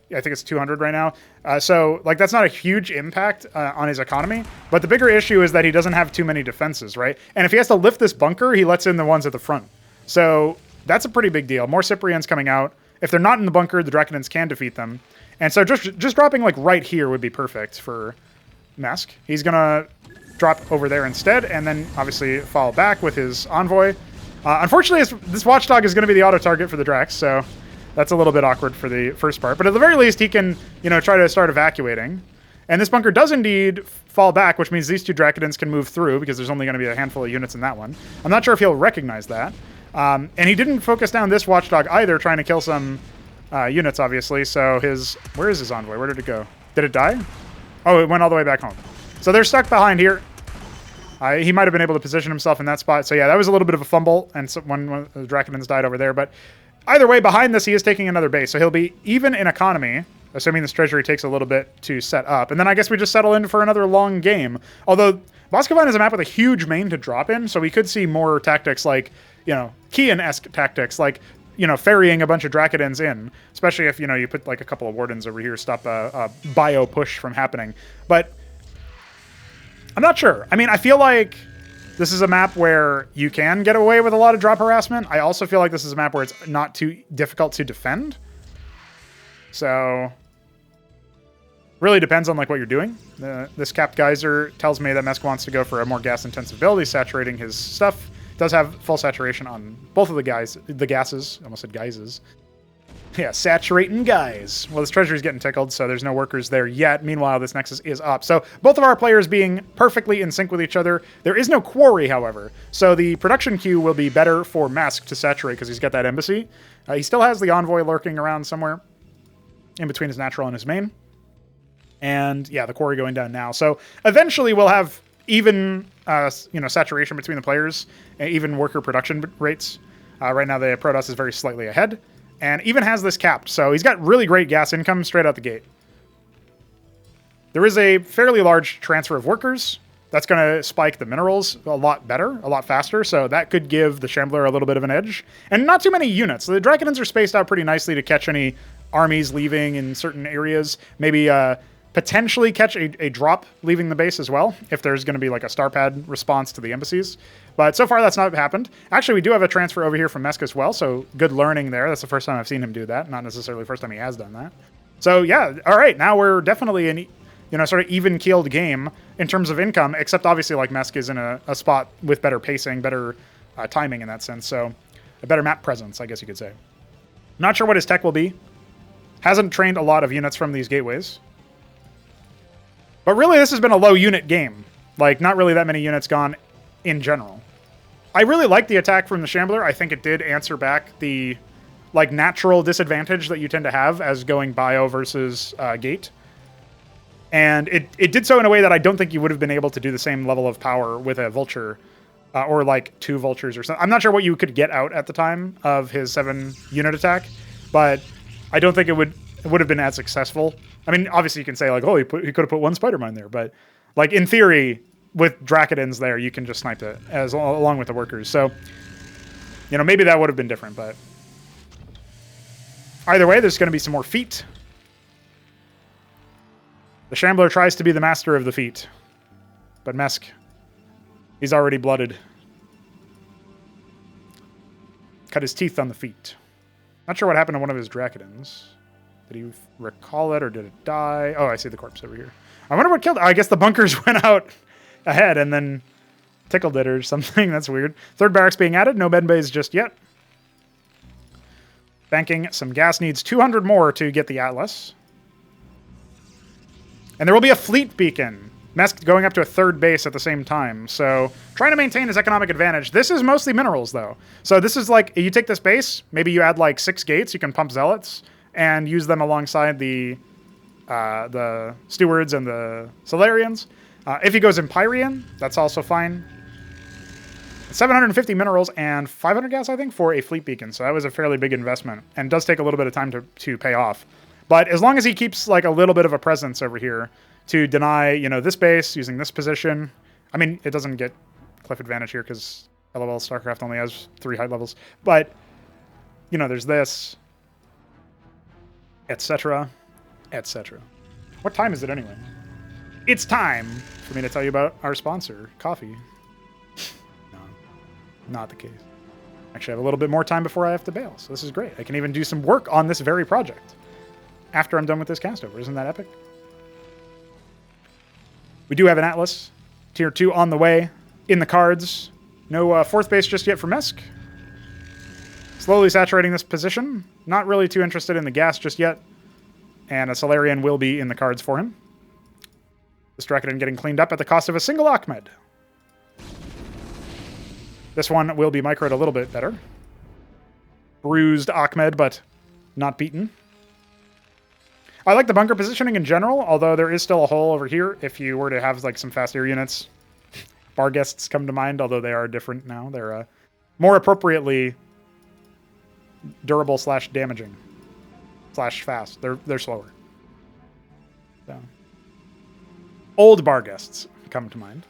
I think it's 200 right now. So, like, that's not a huge impact on his economy. But the bigger issue is that he doesn't have too many defenses, right? And if he has to lift this bunker, he lets in the ones at the front. So that's a pretty big deal. More Cyprians coming out. If they're not in the bunker, the Dracodons can defeat them. And so just dropping like right here would be perfect for Mesk. He's going to drop over there instead, and then obviously fall back with his Envoy. Unfortunately, this Watchdog is going to be the auto-target for the Drax, so that's a little bit awkward for the first part. But at the very least, he can, try to start evacuating. And this bunker does indeed fall back, which means these 2 Dracodons can move through, because there's only going to be a handful of units in that one. I'm not sure if he'll recognize that. And he didn't focus down this Watchdog either, trying to kill some units, obviously. So where is his Envoy? Where did it go? Did it die? Oh, it went all the way back home. So they're stuck behind here. He might have been able to position himself in that spot. So yeah, that was a little bit of a fumble, and so one of the Dracodons died over there. But either way, behind this, he is taking another base. So he'll be even in economy, assuming this treasury takes a little bit to set up. And then I guess we just settle in for another long game. Although Boscovine is a map with a huge main to drop in, so we could see more tactics like, Kian-esque tactics, like, ferrying a bunch of Dracodons in, especially if, you put like a couple of Wardens over here, stop a bio push from happening. But I'm not sure. I mean, I feel like this is a map where you can get away with a lot of drop harassment. I also feel like this is a map where it's not too difficult to defend. So really depends on like what you're doing. This Capped Geyser tells me that Mesk wants to go for a more gas-intensive build. He's saturating his stuff. Does have full saturation on both of the gases. I almost said geysers. Yeah, saturating guys. Well, this treasury's getting tickled, so there's no workers there yet. Meanwhile, this nexus is up. So both of our players being perfectly in sync with each other. There is no quarry, however. So the production queue will be better for Mesk to saturate because he's got that embassy. He still has the envoy lurking around somewhere in between his natural and his main. And yeah, the quarry going down now. So eventually we'll have even saturation between the players, and even worker production rates. Right now the Protoss is very slightly ahead. And even has this capped, so he's got really great gas income straight out the gate. There is a fairly large transfer of workers. That's going to spike the minerals a lot better, a lot faster, so that could give the Shambler a little bit of an edge. And not too many units. The Draconids are spaced out pretty nicely to catch any armies leaving in certain areas. Maybe potentially catch a drop leaving the base as well, if there's going to be like a Starpad response to the embassies. But so far, that's not happened. Actually, we do have a transfer over here from Mesk as well, so good learning there. That's the first time I've seen him do that, not necessarily the first time he has done that. So yeah, all right, now we're definitely in sort of even-keeled game in terms of income, except obviously like Mesk is in a spot with better pacing, better timing in that sense, so a better map presence, I guess you could say. Not sure what his tech will be. Hasn't trained a lot of units from these gateways. But really, this has been a low unit game. Like, not really that many units gone in general. I really like the attack from the Shambler. I think it did answer back the natural disadvantage that you tend to have as going bio versus gate. And it did so in a way that I don't think you would have been able to do the same level of power with a Vulture or like 2 Vultures or something. I'm not sure what you could get out at the time of his 7-unit attack, but I don't think it would have been as successful. I mean, obviously you can say like, oh, he could have put 1 spider mine there, but like in theory, with Dracodins there, you can just snipe it along with the workers. So, maybe that would have been different, but either way, there's going to be some more feet. The Shambler tries to be the master of the feet, but Mesk, he's already blooded. Cut his teeth on the feet. Not sure what happened to one of his Dracodins. Did he recall it or did it die? Oh, I see the corpse over here. I wonder what killed it. I guess the bunkers went out ahead and then tickled it or something. That's weird. 3rd barracks being added. No med bays just yet. Banking some gas needs 200 more to get the Atlas. And there will be a fleet beacon. Mesk going up to a 3rd base at the same time. So trying to maintain his economic advantage. This is mostly minerals though. So this is like, you take this base, maybe you add like 6 gates, you can pump zealots and use them alongside the stewards and the Solarians. If he goes Empyrean, that's also fine. 750 minerals and 500 gas, I think, for a fleet beacon. So that was a fairly big investment and does take a little bit of time to pay off. But as long as he keeps like a little bit of a presence over here to deny, this base using this position. I mean, it doesn't get cliff advantage here because LOL Starcraft only has 3 height levels. But, there's this, etc., etc. What time is it anyway? It's time for me to tell you about our sponsor, coffee. No, not the case. Actually, I have a little bit more time before I have to bail, so this is great. I can even do some work on this very project after I'm done with this castover. Isn't that epic? We do have an Atlas, tier 2 on the way, in the cards. No 4th base just yet for Mesk. Slowly saturating this position. Not really too interested in the gas just yet. And a Solarian will be in the cards for him. This Draconid getting cleaned up at the cost of a single Ahmed. This one will be microed a little bit better. Bruised Ahmed, but not beaten. I like the bunker positioning in general, although there is still a hole over here if you were to have like some fast air units. Barghests come to mind, although they are different now. They're more appropriately durable / damaging / fast. They're slower. So. Old Barghests come to mind.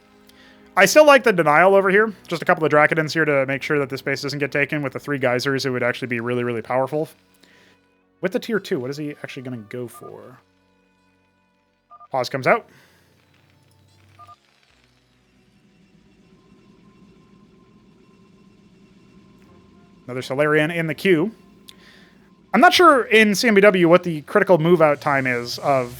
I still like the denial over here. Just a couple of Dracodins here to make sure that this base doesn't get taken. With the 3 geysers, it would actually be really, really powerful. With the tier 2, what is he actually going to go for? Pause comes out. Another Solarian in the queue. I'm not sure in CMBW what the critical move-out time is of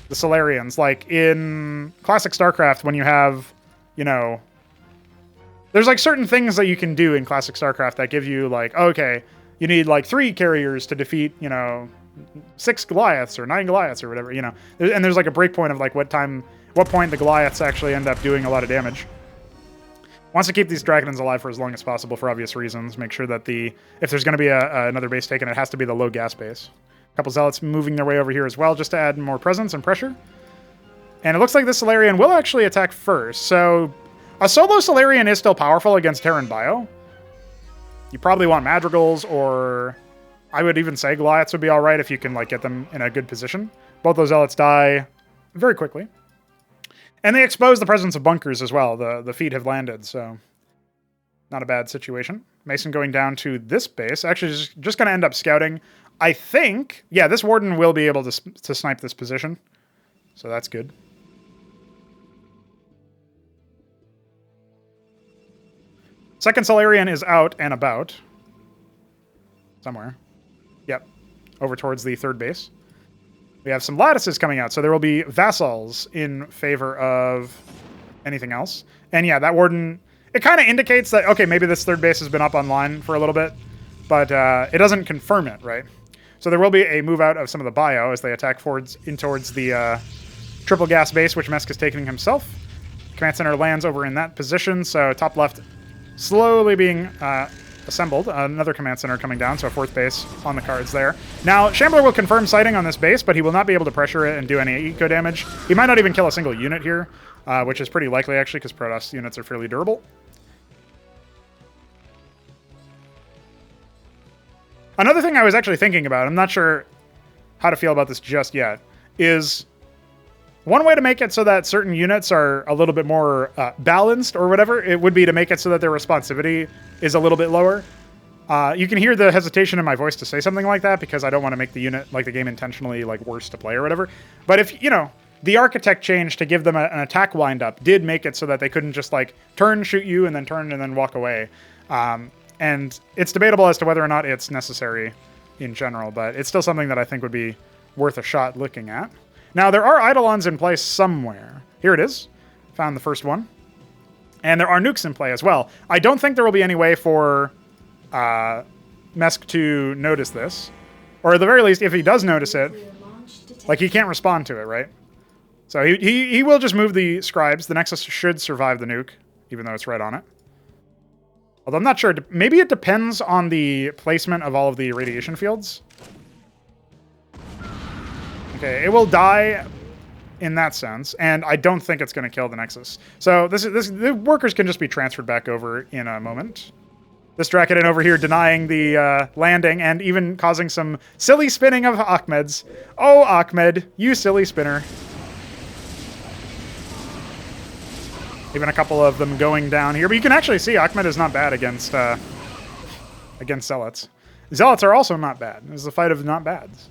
the Solarians. Like in classic StarCraft, when you have, there's like certain things that you can do in classic StarCraft that give you like, okay, you need like 3 carriers to defeat, you know, 6 Goliaths or 9 Goliaths or whatever, you know. And there's like a break point of like what point the Goliaths actually end up doing a lot of damage. Wants to keep these Dragons alive for as long as possible for obvious reasons. Make sure that if there's going to be another base taken, it has to be the low gas base. A couple Zealots moving their way over here as well, just to add more presence and pressure. And it looks like this Solarian will actually attack first. So a solo Solarian is still powerful against Terran Bio. You probably want Madrigals, or I would even say Goliaths would be all right if you can like get them in a good position. Both those Zealots die very quickly. And they expose the presence of bunkers as well. The feet have landed, so not a bad situation. Mason going down to this base. Actually, just going to end up scouting. I think, yeah, this Warden will be able to snipe this position. So that's good. Second Solarian is out and about. Somewhere. Yep. Over towards the third base. We have some lattices coming out, so there will be vassals in favor of anything else. And yeah, that Warden, it kind of indicates that, okay, maybe this third base has been up online for a little bit, but it doesn't confirm it, right? So there will be a move out of some of the bio as they attack towards the triple gas base, which Mesk is taking himself. Command Center lands over in that position, so top left slowly being assembled. Another Command Center coming down, so a 4th base on the cards there. Now, Shambler will confirm sighting on this base, but he will not be able to pressure it and do any eco damage. He might not even kill a single unit here, which is pretty likely, actually, because Protoss units are fairly durable. Another thing I was actually thinking about, I'm not sure how to feel about this just yet, is one way to make it so that certain units are a little bit more balanced or whatever, it would be to make it so that their responsivity is a little bit lower. You can hear the hesitation in my voice to say something like that because I don't want to make the unit, like the game intentionally like worse to play or whatever. But if, you know, the architect change to give them an attack wind-up did make it so that they couldn't just like turn, shoot you, and then walk away. And it's debatable as to whether or not it's necessary in general, but it's still something that I think would be worth a shot looking at. Now, there are Eidolons in place somewhere. Here it is. Found the first one. And there are nukes in play as well. I don't think there will be any way for Mesk to notice this. Or at the very least, if he does notice it, like he can't respond to it, right? So he will just move the scribes. The Nexus should survive the nuke, even though it's right on it. Although I'm not sure. Maybe it depends on the placement of all of the radiation fields. Okay, it will die in that sense, and I don't think it's going to kill the Nexus. So the workers can just be transferred back over in a moment. This Dracodon over here denying the landing and even causing some silly spinning of Ahmed's. Oh, Ahmed, you silly spinner. Even a couple of them going down here, but you can actually see Ahmed is not bad against Zealots. Zealots are also not bad. This is a fight of not bads.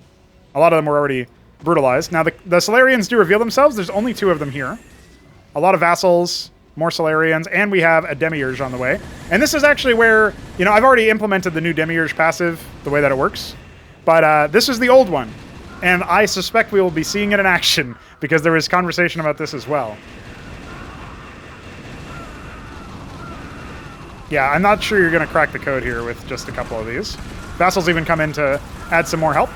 A lot of them were already brutalized. Now, the Solarians do reveal themselves. There's only 2 of them here. A lot of vassals, more Solarians, and we have a Demiurge on the way. And this is actually where, you know, I've already implemented the new Demiurge passive, the way that it works. But this is the old one. And I suspect we will be seeing it in action, because there was conversation about this as well. Yeah, I'm not sure you're going to crack the code here with just a couple of these. Vassals even come in to add some more help.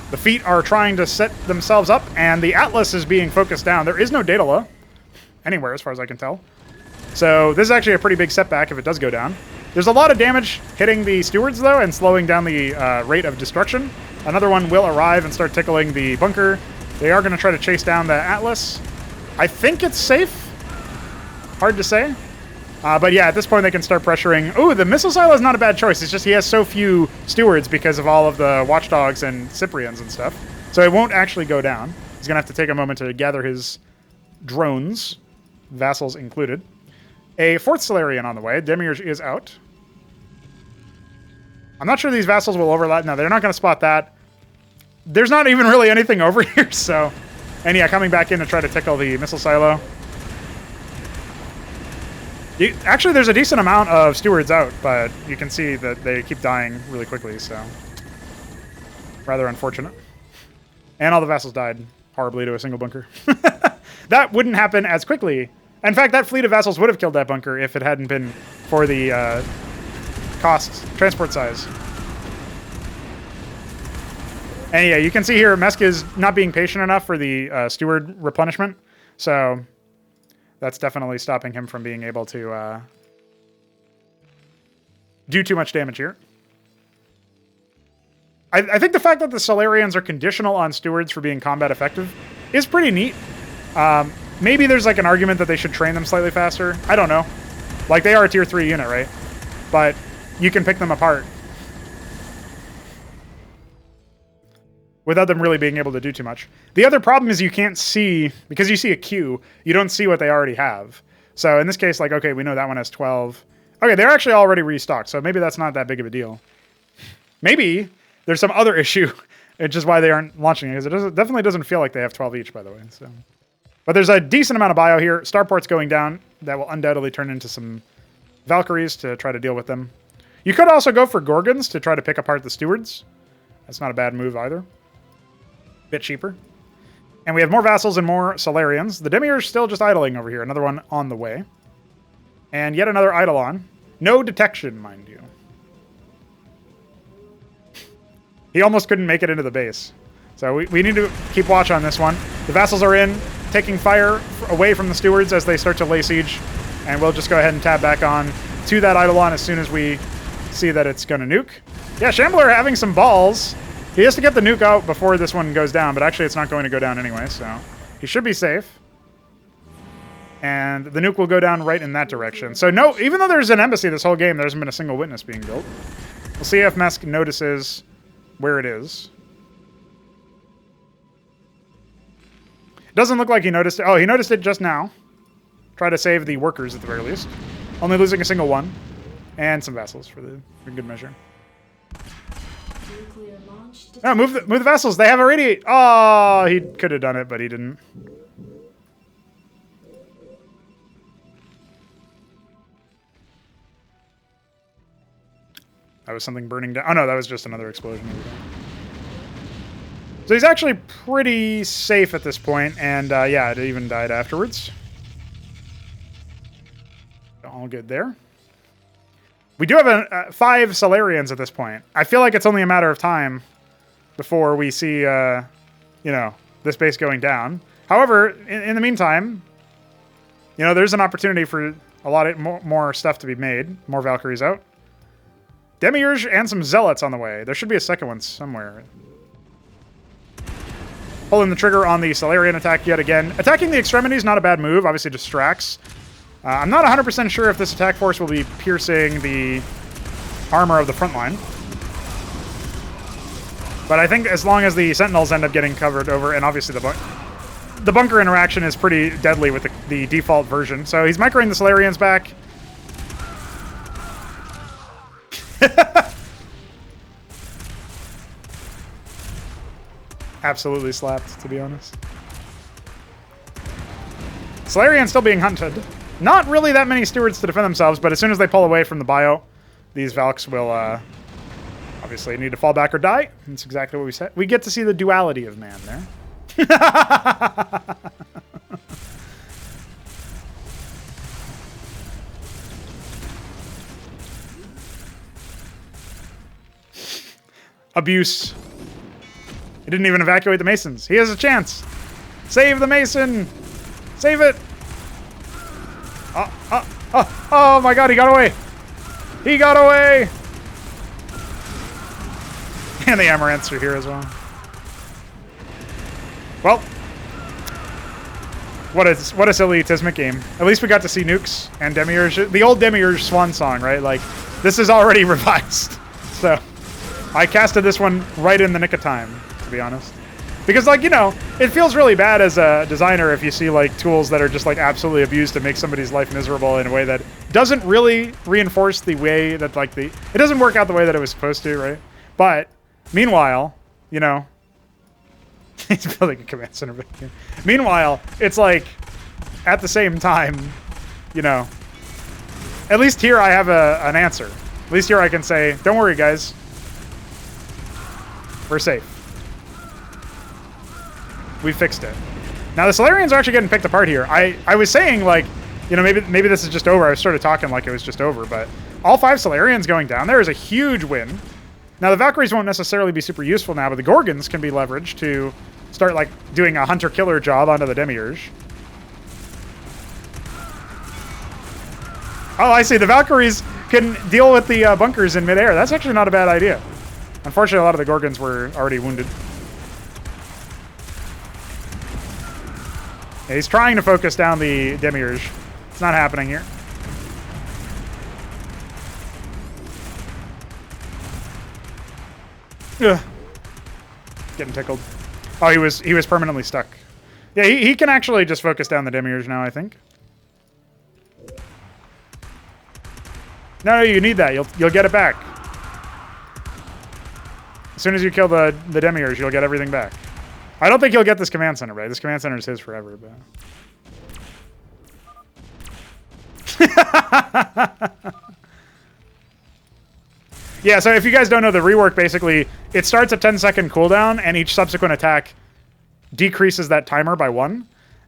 The feet are trying to set themselves up, and the Atlas is being focused down. There is no Daedala anywhere, as far as I can tell. So this is actually a pretty big setback if it does go down. There's a lot of damage hitting the stewards, though, and slowing down the rate of destruction. Another one will arrive and start tickling the bunker. They are going to try to chase down the Atlas. I think it's safe. Hard to say. But yeah, at this point they can start pressuring. Ooh, the missile silo is not a bad choice. It's just he has so few stewards because of all of the watchdogs and Cyprians and stuff. So it won't actually go down. He's going to have to take a moment to gather his drones, vassals included. A 4th Solarian on the way. Demiurge is out. I'm not sure these vassals will overlap. No, they're not going to spot that. There's not even really anything over here, so... And yeah, coming back in to try to tickle the missile silo. Actually, there's a decent amount of stewards out, but you can see that they keep dying really quickly, so... Rather unfortunate. And all the vassals died horribly to a single bunker. That wouldn't happen as quickly. In fact, that fleet of vassals would have killed that bunker if it hadn't been for the cost, transport size. And yeah, you can see here, Mesk is not being patient enough for the steward replenishment. So that's definitely stopping him from being able to do too much damage here. I think the fact that the Solarians are conditional on stewards for being combat effective is pretty neat. Maybe there's like an argument that they should train them slightly faster. I don't know. Like, they are a tier 3 unit, right? But you can pick them apart without them really being able to do too much. The other problem is you can't see, because you see a queue, you don't see what they already have. So in this case, like, okay, we know that one has 12. Okay, they're actually already restocked, so maybe that's not that big of a deal. Maybe there's some other issue, which is why they aren't launching it, because it definitely doesn't feel like they have 12 each, by the way. So, but there's a decent amount of bio here. Starport's going down. That will undoubtedly turn into some Valkyries to try to deal with them. You could also go for Gorgons to try to pick apart the stewards. That's not a bad move either. Bit cheaper. And we have more vassals and more Solarians. The Demiurge still just idling over here. Another one on the way. And yet another Eidolon. No detection, mind you. He almost couldn't make it into the base. So we need to keep watch on this one. The vassals are in, taking fire away from the stewards as they start to lay siege. And we'll just go ahead and tab back on to that Eidolon as soon as we see that it's going to nuke. Yeah, Shambler having some balls. He has to get the nuke out before this one goes down, but actually it's not going to go down anyway, so he should be safe. And the nuke will go down right in that direction. So no, even though there's an embassy this whole game, there hasn't been a single witness being built. We'll see if Mesk notices where it is. It doesn't look like he noticed it. Oh, he noticed it just now. Try to save the workers at the very least. Only losing a single one. And some vassals for good measure. No, move the vassals. They have a radiate. Oh, he could have done it, but he didn't. That was something burning down. Oh no, that was just another explosion. So he's actually pretty safe at this point, and yeah, it even died afterwards. All good there. We do have 5 Solarians at this point. I feel like it's only a matter of time before we see, you know, this base going down. However, in the meantime, you know, there's an opportunity for a lot of more stuff to be made. More Valkyries out. Demiurge and some Zealots on the way. There should be a second one somewhere. Pulling the trigger on the Solarian attack yet again. Attacking the extremities, not a bad move. Obviously distracts. I'm not 100% sure if this attack force will be piercing the armor of the front line. But I think as long as the Sentinels end up getting covered over, and obviously the bunker interaction is pretty deadly with the default version. So he's microing the Solarians back. Absolutely slapped, to be honest. Solarian still being hunted. Not really that many stewards to defend themselves, but as soon as they pull away from the bio, these Valks will obviously need to fall back or die. That's exactly what we said. We get to see the duality of man there. Abuse. He didn't even evacuate the Masons. He has a chance. Save the Mason. Save it. Oh my god, he got away. He got away. And the Amaranths are here as well. Well, what a silly Tismic game. At least we got to see nukes and Demiurge. The old Demiurge swan song, right? Like, this is already revised. So, I casted this one right in the nick of time, to be honest. Because, like, you know, it feels really bad as a designer if you see, like, tools that are just, like, absolutely abused to make somebody's life miserable in a way that doesn't really reinforce the way that, like, it doesn't work out the way that it was supposed to, right? But, meanwhile, you know, he's building a command center back here. Meanwhile, it's like, at the same time, you know, at least here I have an answer. At least here I can say, don't worry, guys. We're safe. We fixed it. Now the Solarians are actually getting picked apart here. I was saying, like, you know, maybe this is just over. I started talking like it was just over, but all 5 Solarians going down there is a huge win. Now, the Valkyries won't necessarily be super useful now, but the Gorgons can be leveraged to start, like, doing a hunter-killer job onto the Demiurge. Oh, I see. The Valkyries can deal with the bunkers in midair. That's actually not a bad idea. Unfortunately, a lot of the Gorgons were already wounded. Yeah, he's trying to focus down the Demiurge. It's not happening here. Ugh. Getting tickled. Oh, he was permanently stuck. Yeah, he can actually just focus down the Demiurge now, I think. No, you need that. You'll get it back. As soon as you kill the Demiurge, you'll get everything back. I don't think you'll get this command center, right? This command center is his forever, but... Yeah, so if you guys don't know, the rework basically, it starts a 10-second cooldown, and each subsequent attack decreases that timer by 1.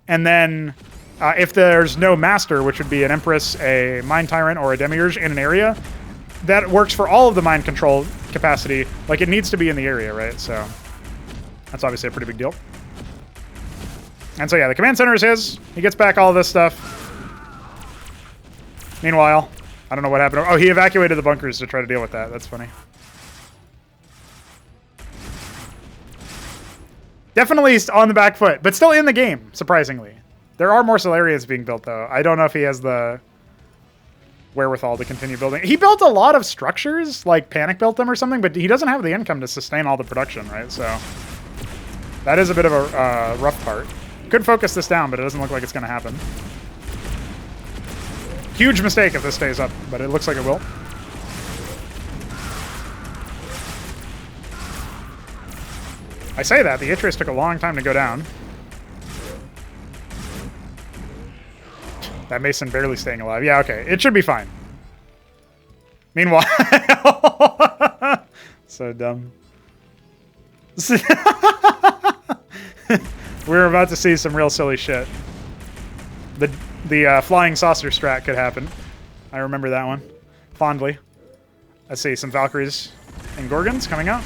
And then if there's no master, which would be an Empress, a Mind Tyrant, or a Demiurge in an area, that works for all of the mind control capacity. Like, it needs to be in the area, right? So that's obviously a pretty big deal. And so, yeah, the command center is his. He gets back all of this stuff. Meanwhile, I don't know what happened. Oh, he evacuated the bunkers to try to deal with that. That's funny. Definitely on the back foot, but still in the game, surprisingly. There are more Solarians being built, though. I don't know if he has the wherewithal to continue building. He built a lot of structures, like Panic built them or something, but he doesn't have the income to sustain all the production, right? So that is a bit of a rough part. Could focus this down, but it doesn't look like it's going to happen. Huge mistake if this stays up, but it looks like it will. I say that, the Atreus took a long time to go down. That Mason barely staying alive. Yeah, okay. It should be fine. Meanwhile... So dumb. We're about to see some real silly shit. The flying saucer strat could happen. I remember that one fondly. Let's see, some Valkyries and Gorgons coming out.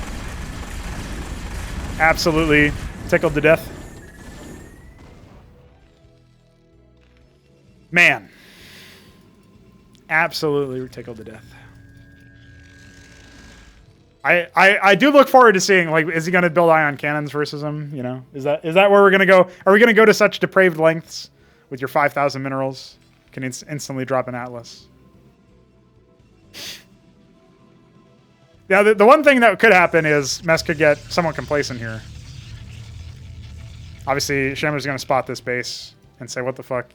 Absolutely tickled to death. Man. Absolutely tickled to death. I do look forward to seeing, like, is he going to build ion cannons versus him? You know, is that where we're going to go? Are we going to go to such depraved lengths with your 5,000 minerals? Can instantly drop an Atlas. Yeah, the one thing that could happen is Mesk could get somewhat complacent here. Obviously, Shambler's going to spot this base and say, what the fuck?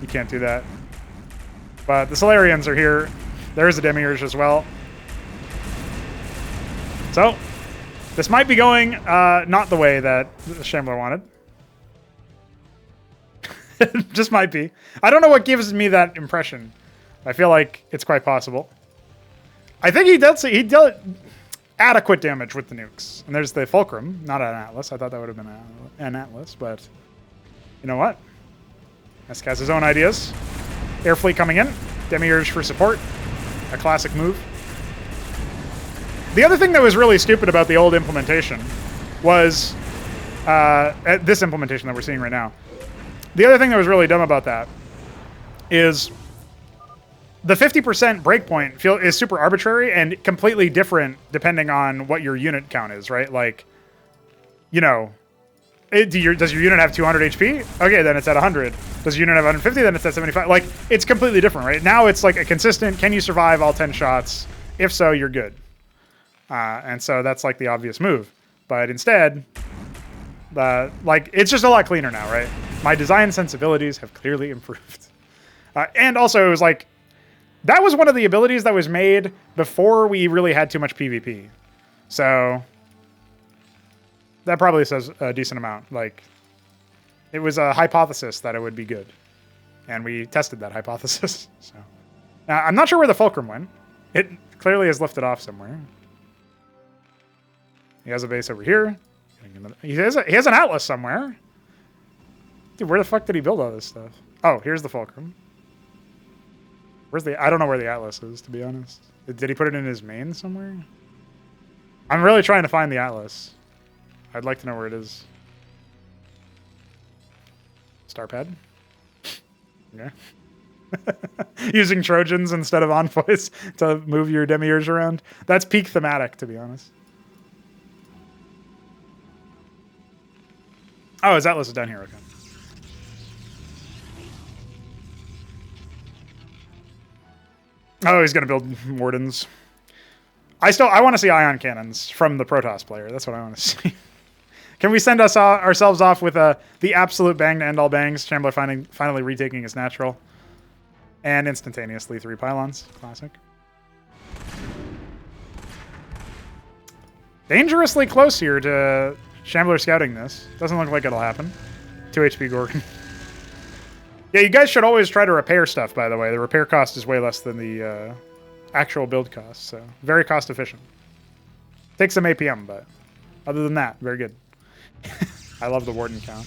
You can't do that. But the Solarians are here. There's a Demiurge as well. So, this might be going not the way that the Shambler wanted. Just might be. I don't know what gives me that impression. I feel like it's quite possible. I think he dealt adequate damage with the nukes. And there's the Fulcrum, not an Atlas. I thought that would have been an Atlas, but you know what? Mesk has his own ideas. Air fleet coming in. Demiurge for support. A classic move. The other thing that was really stupid about the old implementation was this implementation that we're seeing right now. The other thing that was really dumb about that is the 50% breakpoint is super arbitrary and completely different depending on what your unit count is, right? Like, you know, does your unit have 200 HP? Okay, then it's at 100. Does your unit have 150? Then it's at 75. Like, it's completely different, right? Now it's like a consistent, can you survive all 10 shots? If so, you're good. And so that's like the obvious move. But instead, like, it's just a lot cleaner now, right? My design sensibilities have clearly improved. And also, it was like, that was one of the abilities that was made before we really had too much PvP. So that probably says a decent amount. Like, it was a hypothesis that it would be good. And we tested that hypothesis. So now, I'm not sure where the Fulcrum went. It clearly has lifted off somewhere. He has a base over here. He has an Atlas somewhere. Dude, where the fuck did he build all this stuff? Oh, here's the Fulcrum. Where's the... I don't know where the Atlas is, to be honest. Did he put it in his main somewhere? I'm really trying to find the Atlas. I'd like to know where it is. Starpad? Okay. Using Trojans instead of Envoys to move your demiurge around. That's peak thematic, to be honest. Oh, his Atlas is down here. Okay. Oh, he's gonna build Wardens. I want to see ion cannons from the Protoss player. That's what I want to see. Can we send ourselves off with the absolute bang to end all bangs? Shambler finally retaking his natural. And instantaneously 3 pylons. Classic. Dangerously close here to Shambler scouting this. Doesn't look like it'll happen. 2 HP Gorgon. Yeah, you guys should always try to repair stuff, by the way. The repair cost is way less than the actual build cost, so very cost efficient. Takes some APM, but other than that, very good. I love the Warden count.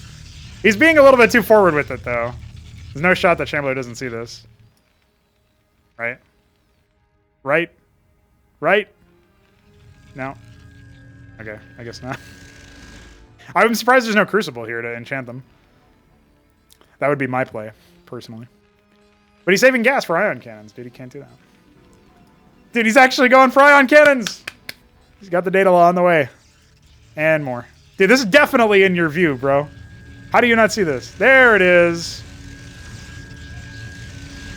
He's being a little bit too forward with it, though. There's no shot that Shambler doesn't see this. Right? Right? Right? No. Okay, I guess not. I'm surprised there's no Crucible here to enchant them. That would be my play, personally. But he's saving gas for ion cannons, dude. He can't do that. Dude, he's actually going for ion cannons! He's got the data law on the way. And more. Dude, this is definitely in your view, bro. How do you not see this? There it is.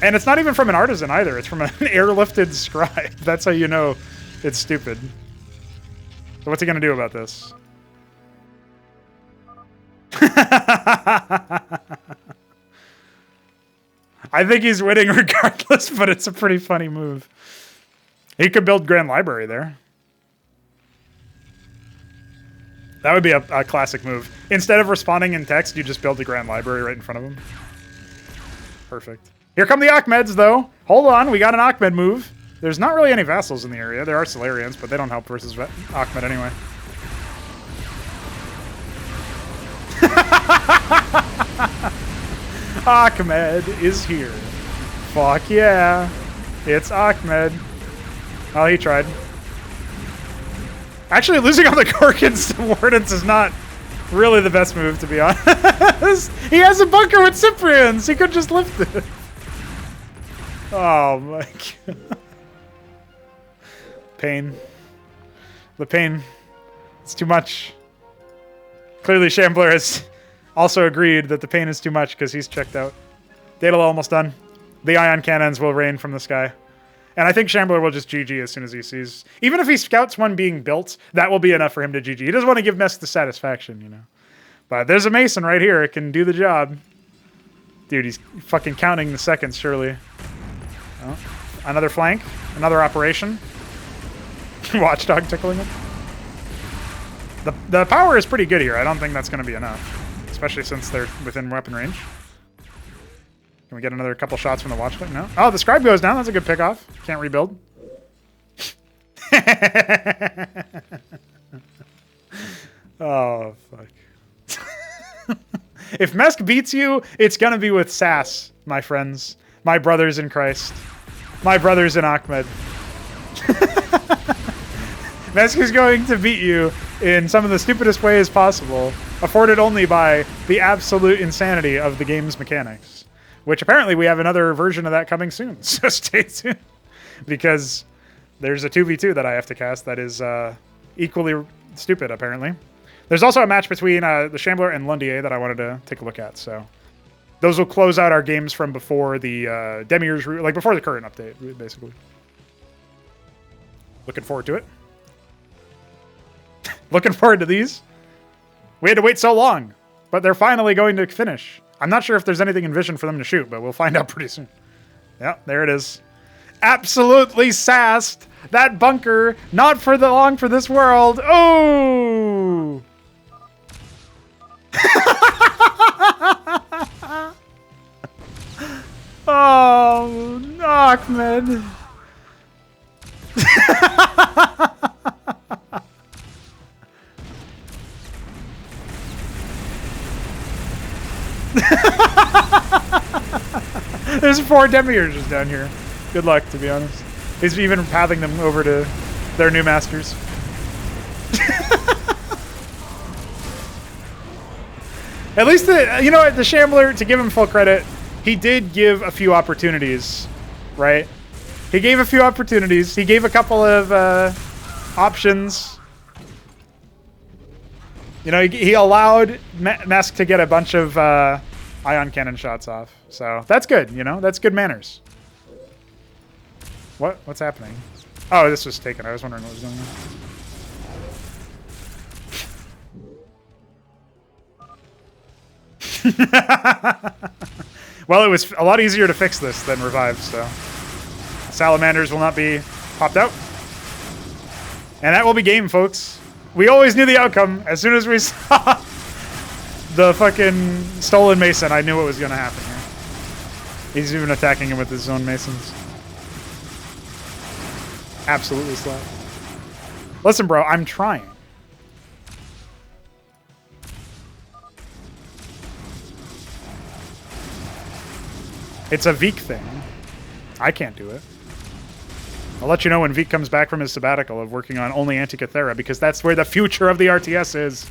And it's not even from an artisan either. It's from an airlifted scribe. That's how you know it's stupid. So what's he going to do about this? I think he's winning regardless, but it's a pretty funny move. He could build Grand Library there. That would be a classic move. Instead of responding in text, you just build the Grand Library right in front of him. Perfect. Here come the Achmeds, though. Hold on, we got an Achmed move. There's not really any vassals in the area. There are Solarians, but they don't help versus Achmed anyway. Achmed is here. Fuck yeah. It's Achmed. Oh, he tried. Actually, losing all the Gorgons to Wardens is not really the best move, to be honest. He has a bunker with Cyprians. He could just lift it. Oh my god. Pain. The pain. It's too much. Clearly, Shambler has also agreed that the pain is too much because he's checked out. Data almost done. The ion cannons will rain from the sky. And I think Shambler will just GG as soon as he sees... Even if he scouts one being built, that will be enough for him to GG. He doesn't want to give Mesk the satisfaction, you know. But there's a Mason right here. It can do the job. Dude, he's fucking counting the seconds, surely. Oh, another flank. Another operation. Watchdog tickling him. The power is pretty good here. I don't think that's going to be enough. Especially since they're within weapon range. Can we get another couple shots from the Watchdog? No? Oh, the Scribe goes down. That's a good pickoff. Can't rebuild. Oh, fuck. If Mesk beats you, it's going to be with sass, my friends. My brothers in Christ. My brothers in Achmed. Mesk is going to beat you in some of the stupidest ways possible, afforded only by the absolute insanity of the game's mechanics. Which apparently we have another version of that coming soon, so stay tuned. Because there's a 2v2 that I have to cast that is equally stupid, apparently. There's also a match between the Shambler and Lundier that I wanted to take a look at, so... Those will close out our games from before the Demiurge, like before the current update, basically. Looking forward to it. Looking forward to these. We had to wait so long, but they're finally going to finish. I'm not sure if there's anything in vision for them to shoot, but we'll find out pretty soon. Yeah, there it is. Absolutely sassed. That bunker, not for the long for this world. Oh! Oh, Ahmed. There's 4 demiurges down here. Good luck, to be honest. He's even pathing them over to their new masters. At least, you know what, the Shambler, to give him full credit, he did give a few opportunities, right? He gave a few opportunities. He gave a couple of options. You know, he allowed Mesk to get a bunch of ion cannon shots off. So that's good, you know? That's good manners. What's happening? Oh, this was taken. I was wondering what was going on. Well, it was a lot easier to fix this than revive, so salamanders will not be popped out. And that will be game, folks. We always knew the outcome. As soon as we saw the fucking stolen mason, I knew what was going to happen here. He's even attacking him with his own masons. Absolutely slap. Listen, bro, I'm trying. It's a Veek thing. I can't do it. I'll let you know when Veek comes back from his sabbatical of working on only Antikythera, because that's where the future of the RTS is.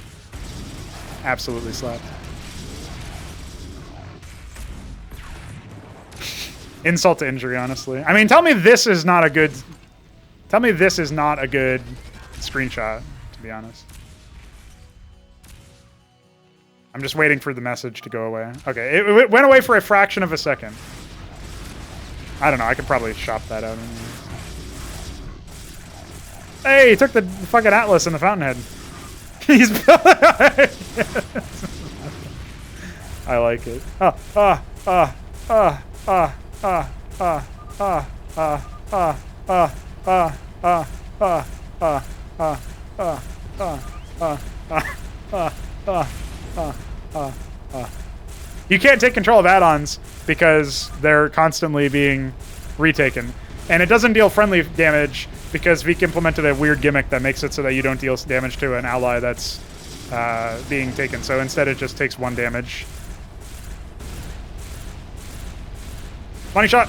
Absolutely slapped. Insult to injury, honestly. I mean, tell me this is not a good... Tell me this is not a good screenshot, to be honest. I'm just waiting for the message to go away. Okay, it went away for a fraction of a second. I don't know, I could probably shop that out. Hey, he took the fucking Atlas and the Fountainhead. He's... I like it. You can't take control of add-ons because they're constantly being retaken. And it doesn't deal friendly damage because Veek implemented a weird gimmick that makes it so that you don't deal damage to an ally that's being taken. So instead it just takes 1 damage. Money shot!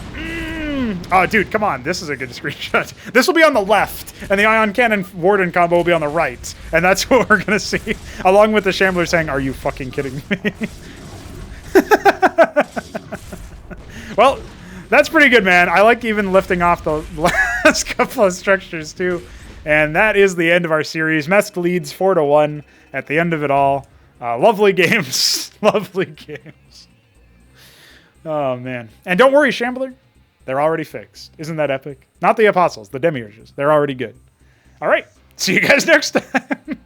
Oh, dude, come on. This is a good screenshot. This will be on the left, and the Ion Cannon Warden combo will be on the right. And that's what we're going to see, along with the Shambler saying, "Are you fucking kidding me?" Well, that's pretty good, man. I like even lifting off the last couple of structures, too. And that is the end of our series. Mesk leads 4-1 at the end of it all. Lovely games. Lovely games. Oh, man. And don't worry, Shambler. They're already fixed. Isn't that epic? Not the apostles, the demiurges. They're already good. All right. See you guys next time.